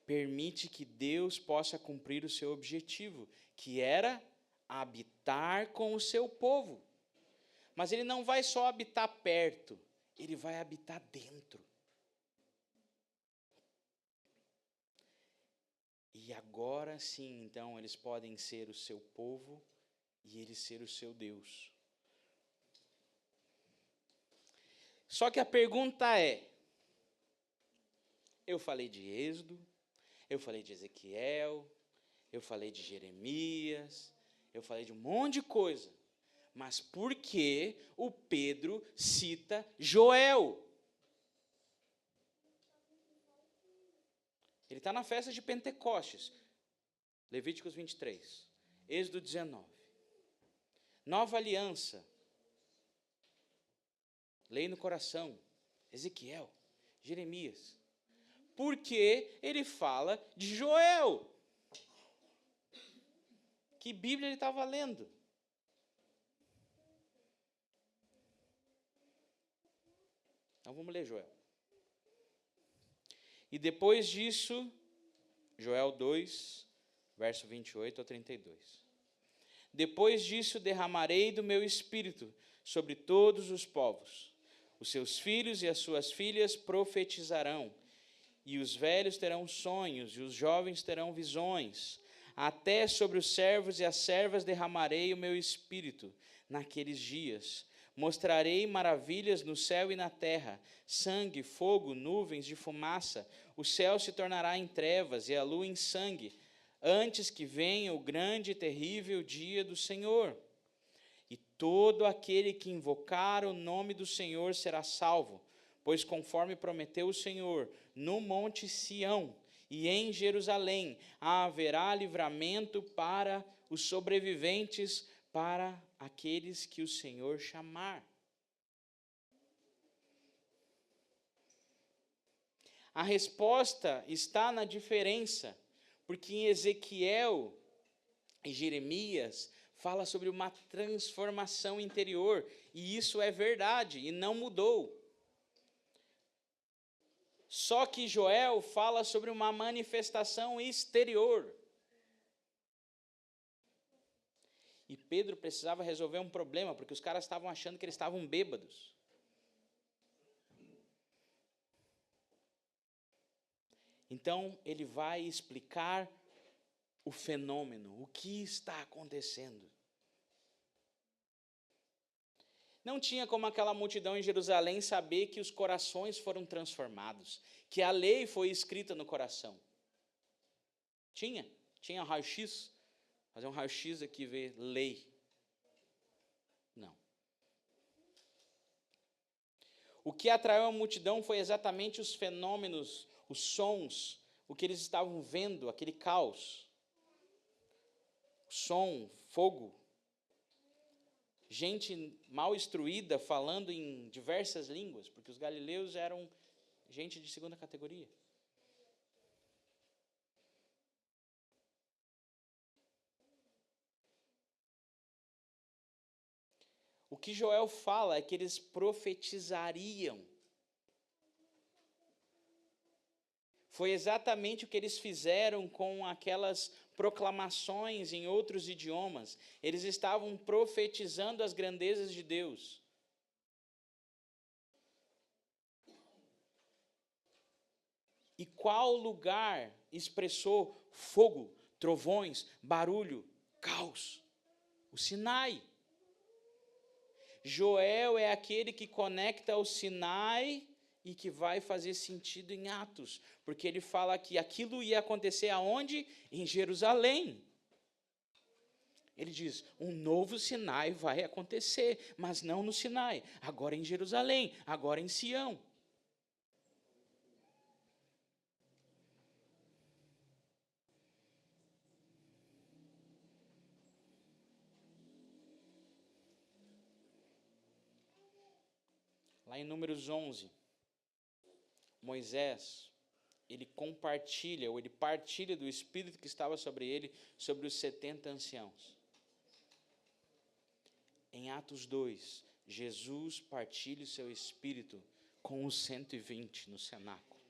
permite que Deus possa cumprir o seu objetivo, que era habitar com o seu povo. Mas ele não vai só habitar perto, ele vai habitar dentro. E agora sim, então, eles podem ser o seu povo e ele ser o seu Deus. Só que a pergunta é, eu falei de Êxodo, eu falei de Ezequiel, eu falei de Jeremias, eu falei de um monte de coisa. Mas por que o Pedro cita Joel? Ele está na festa de Pentecostes. Levíticos 23. Êxodo 19. Nova aliança. Lei no coração. Ezequiel. Jeremias. Por que ele fala de Joel? Que Bíblia ele estava lendo? Então vamos ler Joel. E depois disso, Joel 2, verso 28 a 32. Depois disso derramarei do meu espírito sobre todos os povos. Os seus filhos e as suas filhas profetizarão, e os velhos terão sonhos, e os jovens terão visões. Até sobre os servos e as servas derramarei o meu espírito naqueles dias. Mostrarei maravilhas no céu e na terra, sangue, fogo, nuvens de fumaça. O céu se tornará em trevas e a lua em sangue, antes que venha o grande e terrível dia do Senhor. E todo aquele que invocar o nome do Senhor será salvo, pois conforme prometeu o Senhor, no monte Sião e em Jerusalém haverá livramento para os sobreviventes, para aqueles que o Senhor chamar. A resposta está na diferença, porque em Ezequiel e Jeremias fala sobre uma transformação interior, e isso é verdade, e não mudou. Só que Joel fala sobre uma manifestação exterior. E Pedro precisava resolver um problema, porque os caras estavam achando que eles estavam bêbados. Então, ele vai explicar o fenômeno, o que está acontecendo. Não tinha como aquela multidão em Jerusalém saber que os corações foram transformados, que a lei foi escrita no coração. Tinha raio-x, fazer um raio-x aqui, ver lei. Não. O que atraiu a multidão foi exatamente os fenômenos, os sons, o que eles estavam vendo, aquele caos. Som, fogo. Gente mal instruída falando em diversas línguas, porque os galileus eram gente de segunda categoria. O que Joel fala é que eles profetizariam. Foi exatamente o que eles fizeram com aquelas proclamações em outros idiomas. Eles estavam profetizando as grandezas de Deus. E qual lugar expressou fogo, trovões, barulho, caos? O Sinai. Joel é aquele que conecta o Sinai e que vai fazer sentido em Atos, porque ele fala que aquilo ia acontecer aonde? Em Jerusalém. Ele diz, um novo Sinai vai acontecer, mas não no Sinai, agora em Jerusalém, agora em Sião. Lá em Números 11, Moisés, ele compartilha, ou ele partilha do Espírito que estava sobre ele, sobre os 70 anciãos. Em Atos 2, Jesus partilha o seu Espírito com os 120 no cenáculo.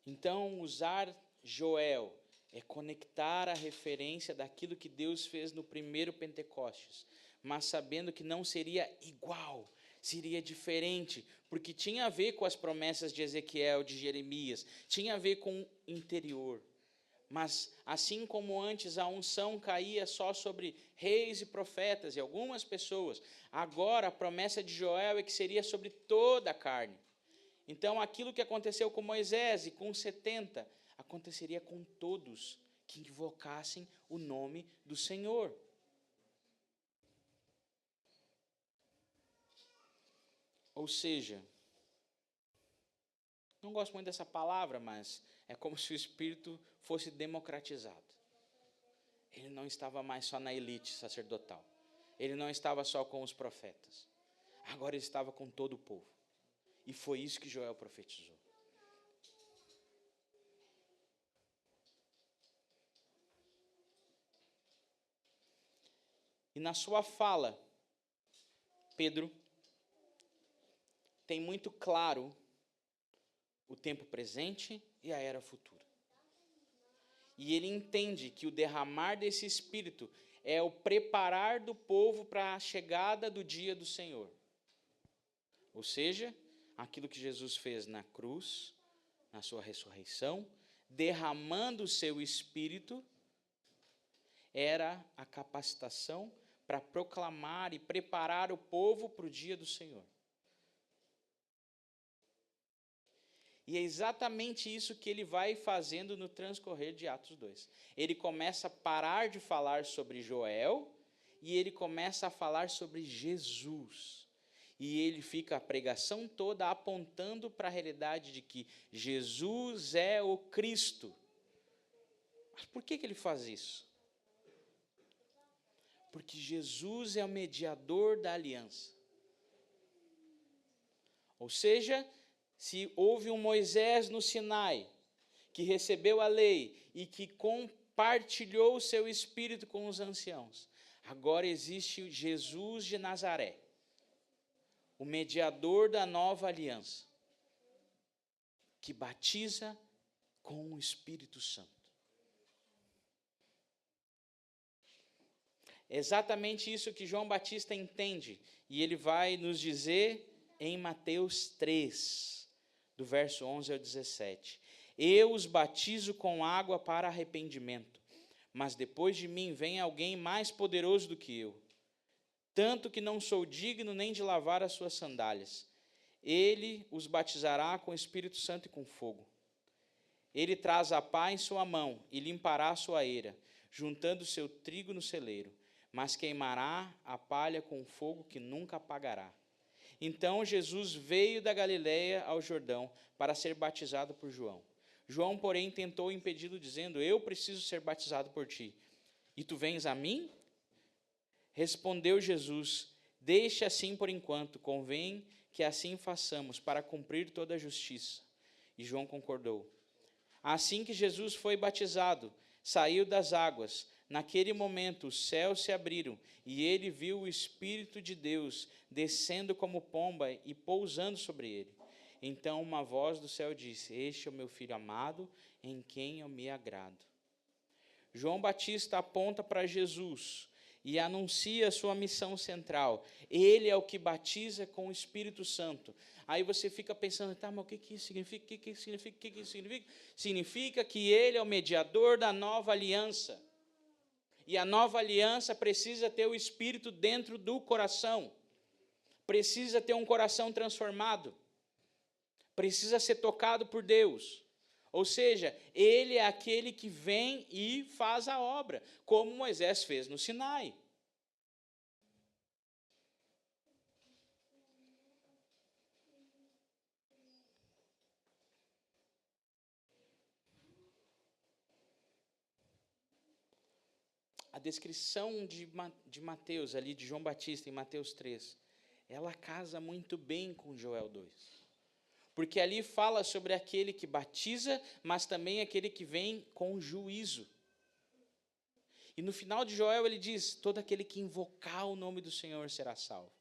Então, usar Joel é conectar a referência daquilo que Deus fez no primeiro Pentecostes, mas sabendo que não seria igual, seria diferente, porque tinha a ver com as promessas de Ezequiel, de Jeremias, tinha a ver com o interior. Mas assim como antes a unção caía só sobre reis e profetas e algumas pessoas, agora a promessa de Joel é que seria sobre toda a carne. Então aquilo que aconteceu com Moisés e com os 70, aconteceria com todos que invocassem o nome do Senhor. Ou seja, não gosto muito dessa palavra, mas é como se o Espírito fosse democratizado. Ele não estava mais só na elite sacerdotal. Ele não estava só com os profetas. Agora ele estava com todo o povo. E foi isso que Joel profetizou. E na sua fala, Pedro tem muito claro o tempo presente e a era futura. E ele entende que o derramar desse Espírito é o preparar do povo para a chegada do dia do Senhor. Ou seja, aquilo que Jesus fez na cruz, na sua ressurreição, derramando o seu Espírito, era a capacitação para proclamar e preparar o povo para o dia do Senhor. E é exatamente isso que ele vai fazendo no transcorrer de Atos 2. Ele começa a parar de falar sobre Joel e ele começa a falar sobre Jesus. E ele fica a pregação toda apontando para a realidade de que Jesus é o Cristo. Mas por que ele faz isso? Porque Jesus é o mediador da aliança. Ou seja, se houve um Moisés no Sinai, que recebeu a lei e que compartilhou o seu espírito com os anciãos, agora existe Jesus de Nazaré, o mediador da nova aliança, que batiza com o Espírito Santo. É exatamente isso que João Batista entende, e ele vai nos dizer em Mateus 3, do verso 11 ao 17. Eu os batizo com água para arrependimento, mas depois de mim vem alguém mais poderoso do que eu, tanto que não sou digno nem de lavar as suas sandálias. Ele os batizará com o Espírito Santo e com fogo. Ele traz a pá em sua mão e limpará a sua eira, juntando o seu trigo no celeiro, mas queimará a palha com fogo que nunca apagará. Então Jesus veio da Galileia ao Jordão para ser batizado por João. João, porém, tentou impedi-lo, dizendo: eu preciso ser batizado por ti, e tu vens a mim? Respondeu Jesus: deixe assim por enquanto, convém que assim façamos, para cumprir toda a justiça. E João concordou. Assim que Jesus foi batizado, saiu das águas. Naquele momento os céus se abriram, e ele viu o Espírito de Deus descendo como pomba e pousando sobre ele. Então uma voz do céu disse: este é o meu filho amado, em quem eu me agrado. João Batista aponta para Jesus e anuncia a sua missão central. Ele é o que batiza com o Espírito Santo. Aí você fica pensando, tá, mas o que isso significa? O que isso significa? O que isso significa? Significa que ele é o mediador da nova aliança. E a nova aliança precisa ter o Espírito dentro do coração. Precisa ter um coração transformado. Precisa ser tocado por Deus. Ou seja, ele é aquele que vem e faz a obra, como Moisés fez no Sinai. descrição de Mateus, ali de João Batista, em Mateus 3, ela casa muito bem com Joel 2. Porque ali fala sobre aquele que batiza, mas também aquele que vem com juízo. E no final de Joel ele diz, todo aquele que invocar o nome do Senhor será salvo.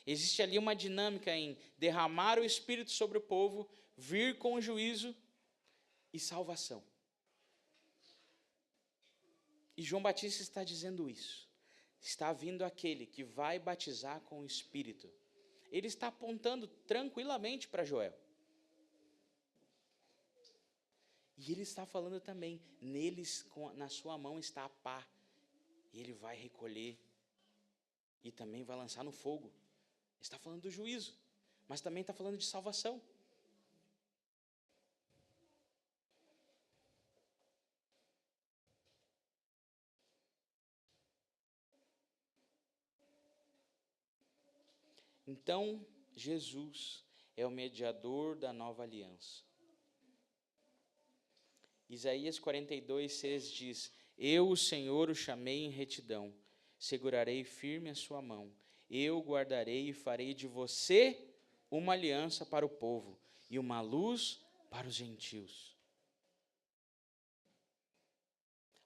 Existe ali uma dinâmica em derramar o Espírito sobre o povo, vir com juízo e salvação. E João Batista está dizendo isso. Está vindo aquele que vai batizar com o Espírito. Ele está apontando tranquilamente para Joel. E ele está falando também, neles, na sua mão está a pá. E ele vai recolher e também vai lançar no fogo. Ele está falando do juízo, mas também está falando de salvação. Então, Jesus é o mediador da nova aliança. Isaías 42:6 diz, eu, o Senhor, o chamei em retidão, segurarei firme a sua mão, eu guardarei e farei de você uma aliança para o povo e uma luz para os gentios.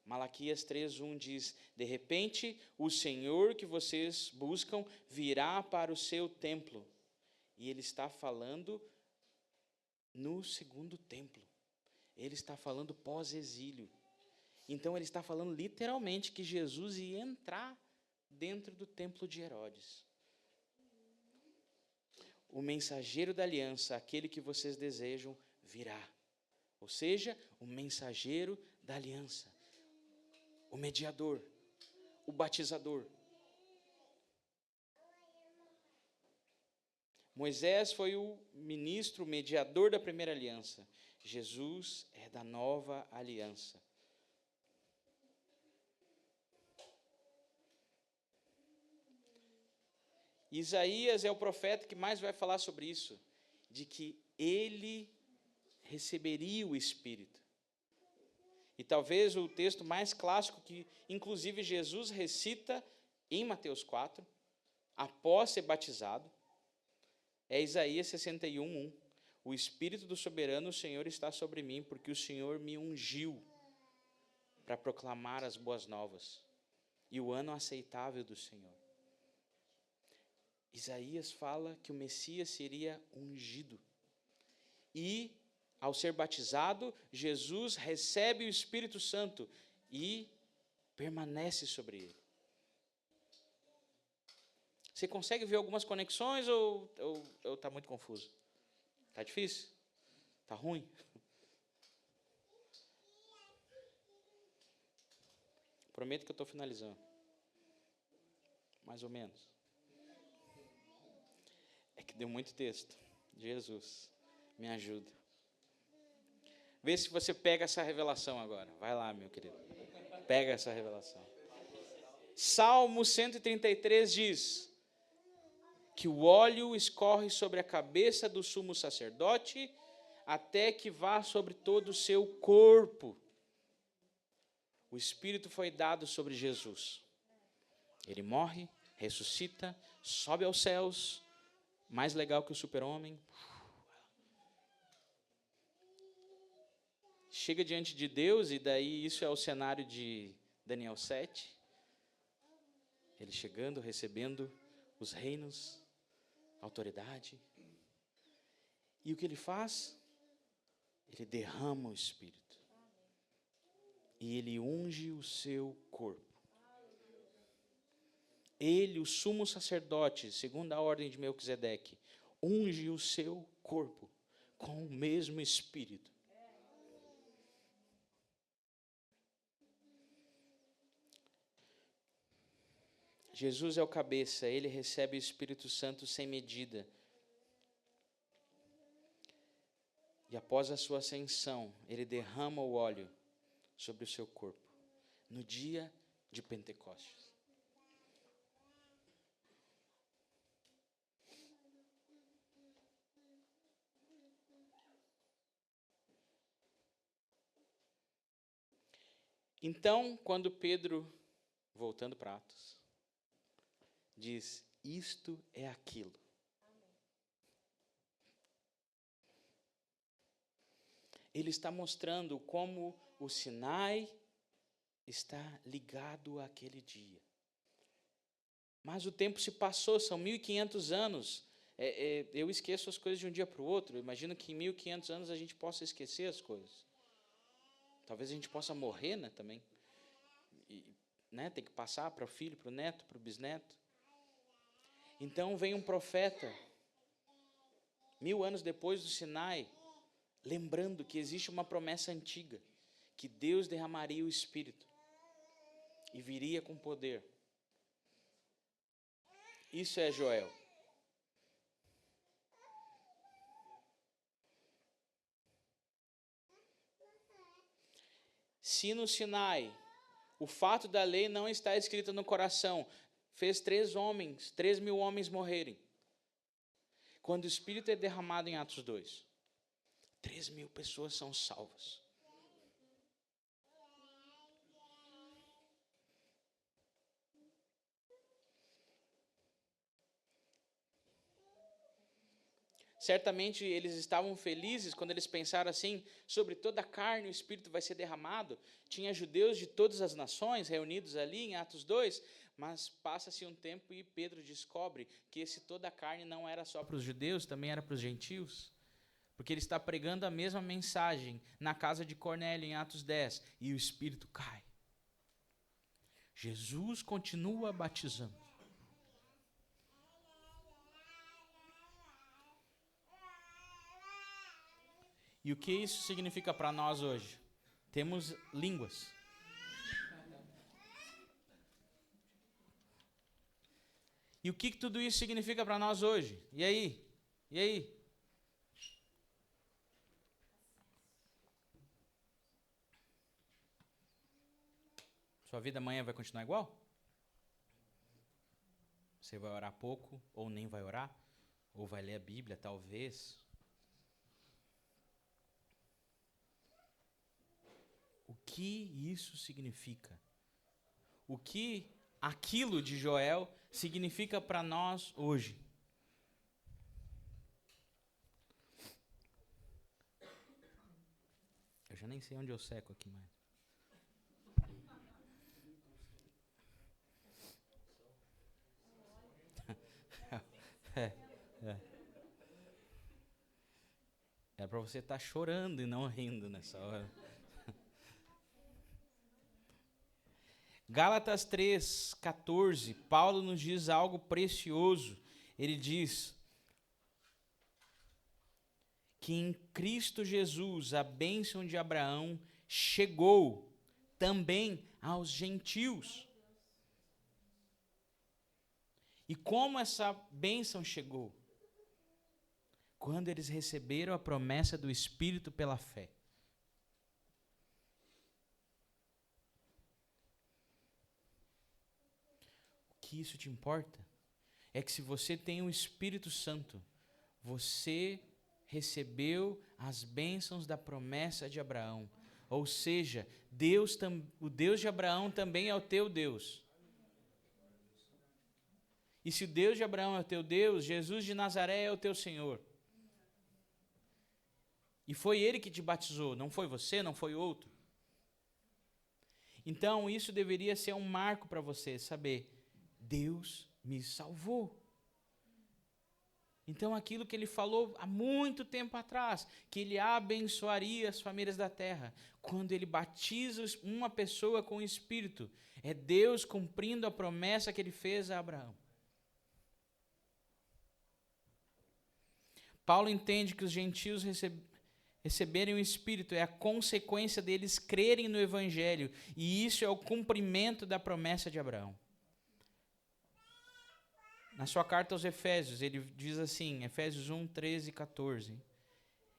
Malaquias 3:1 diz, de repente o Senhor que vocês buscam virá para o seu templo. E ele está falando no segundo templo. Ele está falando pós-exílio. Então ele está falando literalmente que Jesus ia entrar dentro do templo de Herodes. O mensageiro da aliança, aquele que vocês desejam, virá. Ou seja, o mensageiro da aliança. O mediador, o batizador. Moisés foi o ministro, o mediador da primeira aliança. Jesus é da nova aliança. Isaías é o profeta que mais vai falar sobre isso, de que ele receberia o Espírito. E talvez o texto mais clássico que, inclusive, Jesus recita em Mateus 4, após ser batizado, é Isaías 61:1. O Espírito do soberano Senhor está sobre mim, porque o Senhor me ungiu para proclamar as boas novas e o ano aceitável do Senhor. Isaías fala que o Messias seria ungido. E, ao ser batizado, Jesus recebe o Espírito Santo e permanece sobre ele. Você consegue ver algumas conexões ou está muito confuso? Está difícil? Está ruim? Prometo que eu estou finalizando. Mais ou menos. É que deu muito texto. Jesus, me ajuda. Vê se você pega essa revelação agora. Vai lá, meu querido. Pega essa revelação. Salmo 133 diz que o óleo escorre sobre a cabeça do sumo sacerdote até que vá sobre todo o seu corpo. O Espírito foi dado sobre Jesus. Ele morre, ressuscita, sobe aos céus, mais legal que o super-homem. Chega diante de Deus, e daí isso é o cenário de Daniel 7. Ele chegando, recebendo os reinos, autoridade. E o que ele faz? Ele derrama o Espírito. E ele unge o seu corpo. Ele, o sumo sacerdote, segundo a ordem de Melquisedeque, unge o seu corpo com o mesmo Espírito. Jesus é o cabeça, ele recebe o Espírito Santo sem medida. E após a sua ascensão, ele derrama o óleo sobre o seu corpo, no dia de Pentecostes. Então, quando Pedro voltando para Atos, diz: isto é aquilo. Ele está mostrando como o Sinai está ligado àquele dia. Mas o tempo se passou, são 1500 anos. Eu esqueço as coisas de um dia para o outro. Eu imagino que em 1500 anos a gente possa esquecer as coisas. Talvez a gente possa morrer, né, também. Né, tem que passar para o filho, para o neto, para o bisneto. Então vem um profeta, 1000 anos depois do Sinai, lembrando que existe uma promessa antiga, que Deus derramaria o Espírito e viria com poder. Isso é Joel. Se no Sinai o fato da lei não está escrito no coração, fez 3.000 homens morrerem. Quando o Espírito é derramado em Atos 2, 3.000 pessoas são salvas. Certamente eles estavam felizes quando eles pensaram assim: sobre toda a carne o Espírito vai ser derramado. Tinha judeus de todas as nações reunidos ali em Atos 2, mas passa-se um tempo e Pedro descobre que esse toda a carne não era só para os judeus, também era para os gentios. Porque ele está pregando a mesma mensagem na casa de Cornélio em Atos 10, e o Espírito cai. Jesus continua batizando. E o que isso significa para nós hoje? Temos línguas. E o que tudo isso significa para nós hoje? E aí? E aí? Sua vida amanhã vai continuar igual? Você vai orar pouco, ou nem vai orar? Ou vai ler a Bíblia, talvez? O que isso significa? O que aquilo de Joel significa para nós hoje? Eu já nem sei onde eu seco aqui mais. É para você estar chorando e não rindo nessa hora. Gálatas 3:14, Paulo nos diz algo precioso. Ele diz que em Cristo Jesus a bênção de Abraão chegou também aos gentios. E como essa bênção chegou? Quando eles receberam a promessa do Espírito pela fé. O que isso te importa? É que se você tem o Espírito Santo, você recebeu as bênçãos da promessa de Abraão. Ou seja, o Deus de Abraão também é o teu Deus. E se o Deus de Abraão é o teu Deus, Jesus de Nazaré é o teu Senhor. E foi Ele que te batizou, não foi você, não foi outro. Então isso deveria ser um marco para você, saber, Deus me salvou. Então aquilo que Ele falou há muito tempo atrás, que Ele abençoaria as famílias da terra, quando Ele batiza uma pessoa com o Espírito, é Deus cumprindo a promessa que Ele fez a Abraão. Paulo entende que os gentios receberem o Espírito é a consequência deles crerem no Evangelho, e isso é o cumprimento da promessa de Abraão. Na sua carta aos Efésios, ele diz assim, Efésios 1, 13 e 14,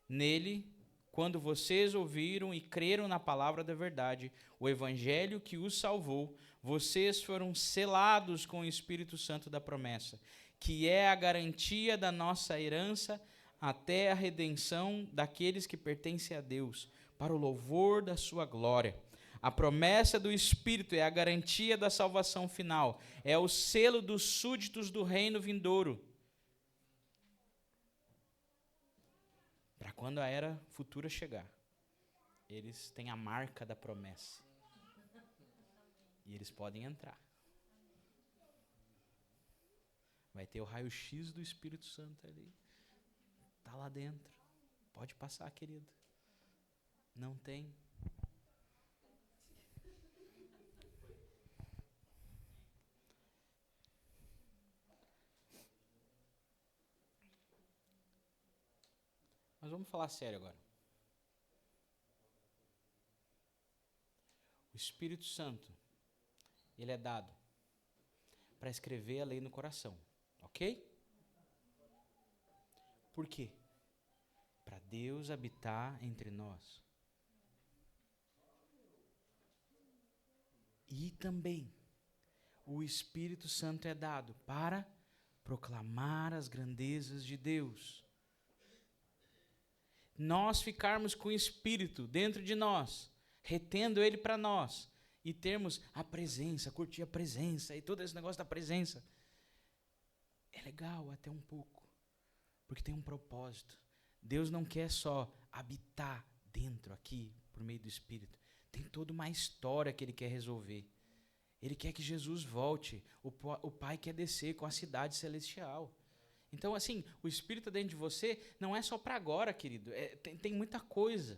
nele, quando vocês ouviram e creram na palavra da verdade, o Evangelho que os salvou, vocês foram selados com o Espírito Santo da promessa, que é a garantia da nossa herança até a redenção daqueles que pertencem a Deus, para o louvor da sua glória. A promessa do Espírito é a garantia da salvação final. É o selo dos súditos do reino vindouro. Para quando a era futura chegar, eles têm a marca da promessa. E eles podem entrar. Vai ter o raio-x do Espírito Santo ali. Está lá dentro. Pode passar, querido. Não tem. Mas vamos falar sério agora. O Espírito Santo, ele é dado para escrever a lei no coração, ok? Por quê? Para Deus habitar entre nós. E também, o Espírito Santo é dado para proclamar as grandezas de Deus. Nós ficarmos com o Espírito dentro de nós, retendo Ele para nós, e termos a presença, curtir a presença, e todo esse negócio da presença, é legal até um pouco, porque tem um propósito. Deus não quer só habitar dentro aqui, por meio do Espírito. Tem toda uma história que Ele quer resolver. Ele quer que Jesus volte, o Pai quer descer com a cidade celestial. Então, assim, o Espírito dentro de você não é só para agora, querido. Tem muita coisa.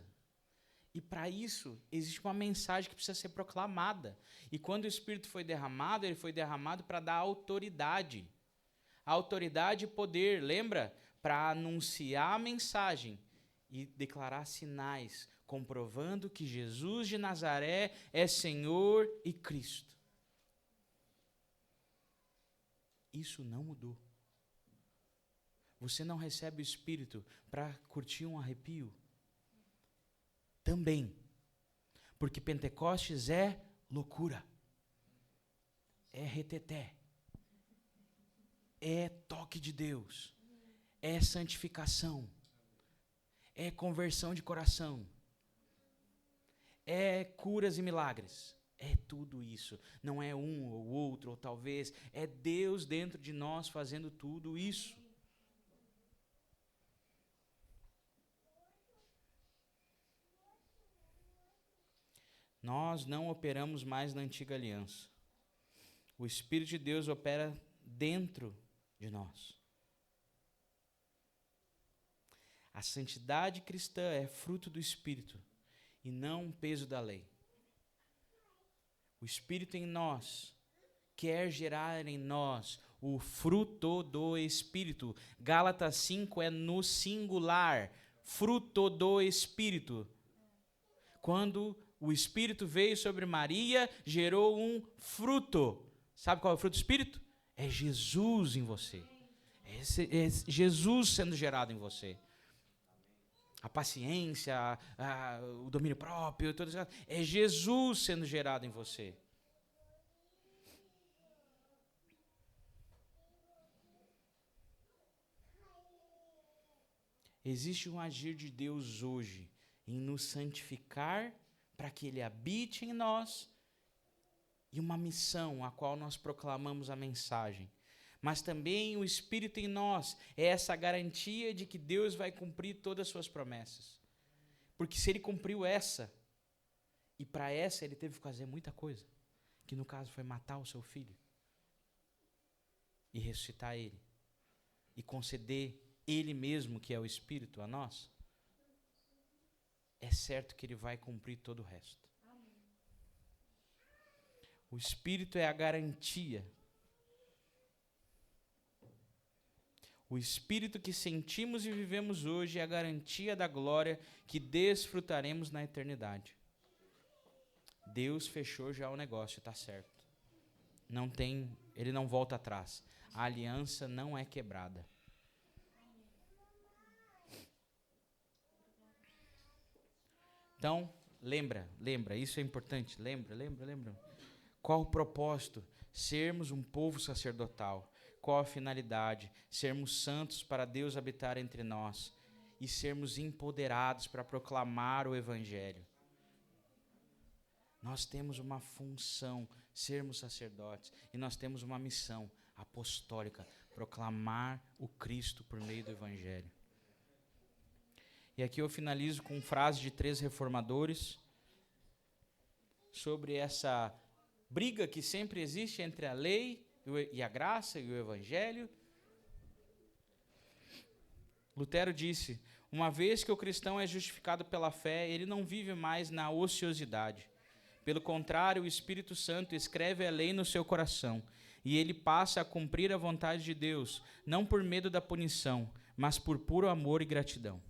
E para isso, existe uma mensagem que precisa ser proclamada. E quando o Espírito foi derramado, ele foi derramado para dar autoridade. Autoridade e poder, lembra? Para anunciar a mensagem e declarar sinais, comprovando que Jesus de Nazaré é Senhor e Cristo. Isso não mudou. Você não recebe o Espírito para curtir um arrepio? Também. Porque Pentecostes é loucura. É reteté. É toque de Deus. É santificação. É conversão de coração. É curas e milagres. É tudo isso. Não é um ou outro, ou talvez. É Deus dentro de nós fazendo tudo isso. Nós não operamos mais na antiga aliança. O Espírito de Deus opera dentro de nós. A santidade cristã é fruto do Espírito e não um peso da lei. O Espírito em nós quer gerar em nós o fruto do Espírito. Gálatas 5 é no singular, fruto do Espírito. Quando o Espírito veio sobre Maria, gerou um fruto. Sabe qual é o fruto do Espírito? É Jesus em você. É Jesus sendo gerado em você. A paciência, o domínio próprio, tudo isso, é Jesus sendo gerado em você. Existe um agir de Deus hoje em nos santificar para que Ele habite em nós e uma missão a qual nós proclamamos a mensagem. Mas também o Espírito em nós é essa garantia de que Deus vai cumprir todas as suas promessas. Porque se Ele cumpriu essa, e para essa Ele teve que fazer muita coisa, que no caso foi matar o seu filho, e ressuscitar Ele, e conceder Ele mesmo, que é o Espírito, a nós, é certo que Ele vai cumprir todo o resto. O Espírito é a garantia. O Espírito que sentimos e vivemos hoje é a garantia da glória que desfrutaremos na eternidade. Deus fechou já o negócio, está certo. Ele não volta atrás. A aliança não é quebrada. Então, lembra, isso é importante, lembra. Qual o propósito? Sermos um povo sacerdotal. Qual a finalidade? Sermos santos para Deus habitar entre nós e sermos empoderados para proclamar o Evangelho. Nós temos uma função, sermos sacerdotes, e nós temos uma missão apostólica, proclamar o Cristo por meio do Evangelho. E aqui eu finalizo com frase de 3 reformadores sobre essa briga que sempre existe entre a lei e a graça e o Evangelho. Lutero disse: uma vez que o cristão é justificado pela fé, ele não vive mais na ociosidade. Pelo contrário, o Espírito Santo escreve a lei no seu coração, e ele passa a cumprir a vontade de Deus, não por medo da punição, mas por puro amor e gratidão.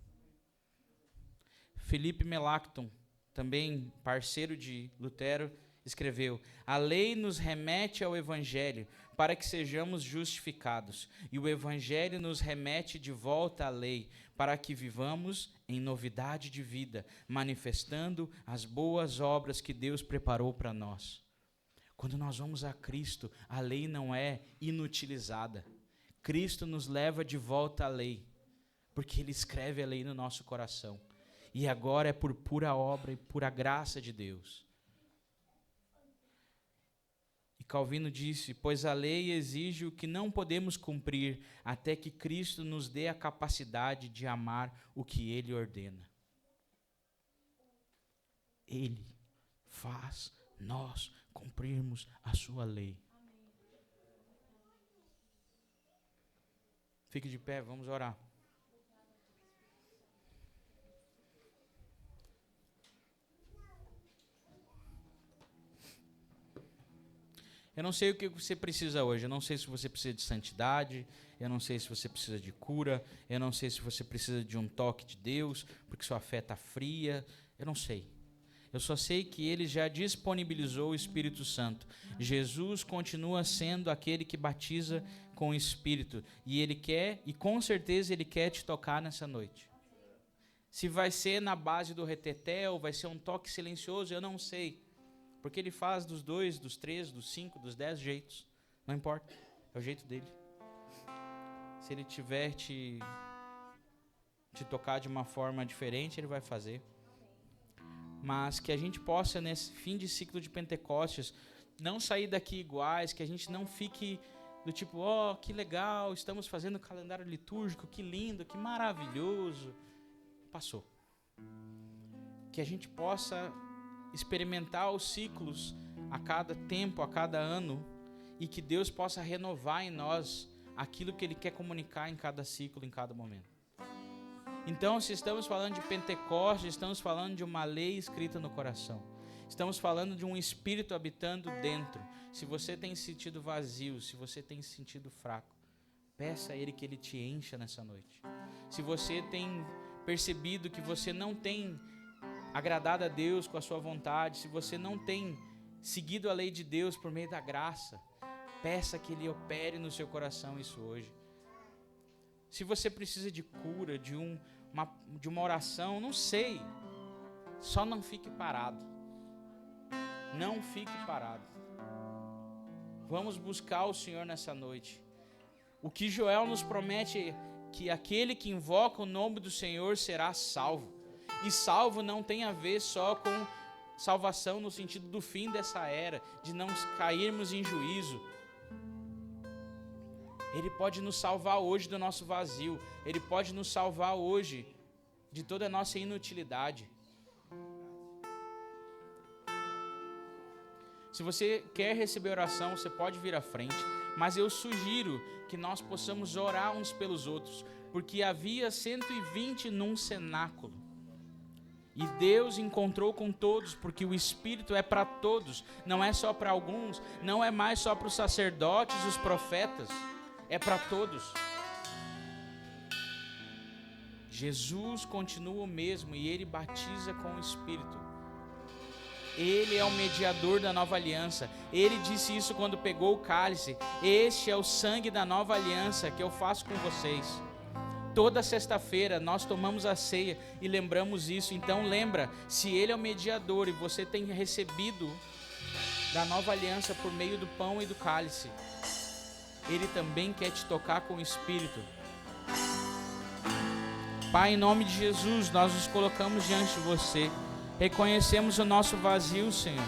Philippe Melanchthon, também parceiro de Lutero, escreveu: a lei nos remete ao Evangelho para que sejamos justificados, e o Evangelho nos remete de volta à lei para que vivamos em novidade de vida, manifestando as boas obras que Deus preparou para nós. Quando nós vamos a Cristo, a lei não é inutilizada. Cristo nos leva de volta à lei, porque Ele escreve a lei no nosso coração. E agora é por pura obra e pura graça de Deus. E Calvino disse: pois a lei exige o que não podemos cumprir, até que Cristo nos dê a capacidade de amar o que Ele ordena. Ele faz nós cumprirmos a sua lei. Fique de pé, vamos orar. Eu não sei o que você precisa hoje, eu não sei se você precisa de santidade, eu não sei se você precisa de cura, eu não sei se você precisa de um toque de Deus, porque sua fé está fria, eu não sei. Eu só sei que Ele já disponibilizou o Espírito Santo. Jesus continua sendo aquele que batiza com o Espírito, e Ele quer, e com certeza Ele quer te tocar nessa noite. Se vai ser na base do reteté, ou vai ser um toque silencioso, eu não sei. Porque Ele faz dos 2, dos 3, dos 5, dos 10 jeitos. Não importa, é o jeito dele. Se Ele tiver te tocar de uma forma diferente, Ele vai fazer. Mas que a gente possa, nesse fim de ciclo de Pentecostes, não sair daqui iguais, que a gente não fique do tipo, que legal, estamos fazendo calendário litúrgico, que lindo, que maravilhoso. Passou. Que a gente possa experimentar os ciclos a cada tempo, a cada ano, e que Deus possa renovar em nós aquilo que Ele quer comunicar em cada ciclo, em cada momento. Então, se estamos falando de Pentecostes, estamos falando de uma lei escrita no coração. Estamos falando de um Espírito habitando dentro. Se você tem se sentido vazio, se você tem se sentido fraco, peça a Ele que Ele te encha nessa noite. Se você tem percebido que você não tem agradado a Deus com a sua vontade, se você não tem seguido a lei de Deus por meio da graça, peça que Ele opere no seu coração isso hoje. Se você precisa de cura, de uma oração, não sei, só não fique parado. Não fique parado. Vamos buscar o Senhor nessa noite. O que Joel nos promete é que aquele que invoca o nome do Senhor será salvo. E salvo não tem a ver só com salvação no sentido do fim dessa era, de não cairmos em juízo. Ele pode nos salvar hoje do nosso vazio. Ele pode nos salvar hoje de toda a nossa inutilidade. Se você quer receber oração, você pode vir à frente, mas eu sugiro que nós possamos orar uns pelos outros, porque havia 120 num cenáculo. E Deus encontrou com todos, porque o Espírito é para todos, não é só para alguns, não é mais só para os sacerdotes, os profetas, é para todos. Jesus continua o mesmo e Ele batiza com o Espírito. Ele é o mediador da nova aliança. Ele disse isso quando pegou o cálice: este é o sangue da nova aliança que eu faço com vocês. Toda sexta-feira nós tomamos a ceia e lembramos isso. Então lembra, se Ele é o mediador e você tem recebido da nova aliança por meio do pão e do cálice, Ele também quer te tocar com o Espírito. Pai, em nome de Jesus, nós nos colocamos diante de você. Reconhecemos o nosso vazio, Senhor.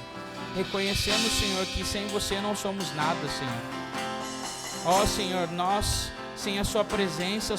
Reconhecemos, Senhor, que sem você não somos nada, Senhor. Ó Senhor, nós, sem a sua presença,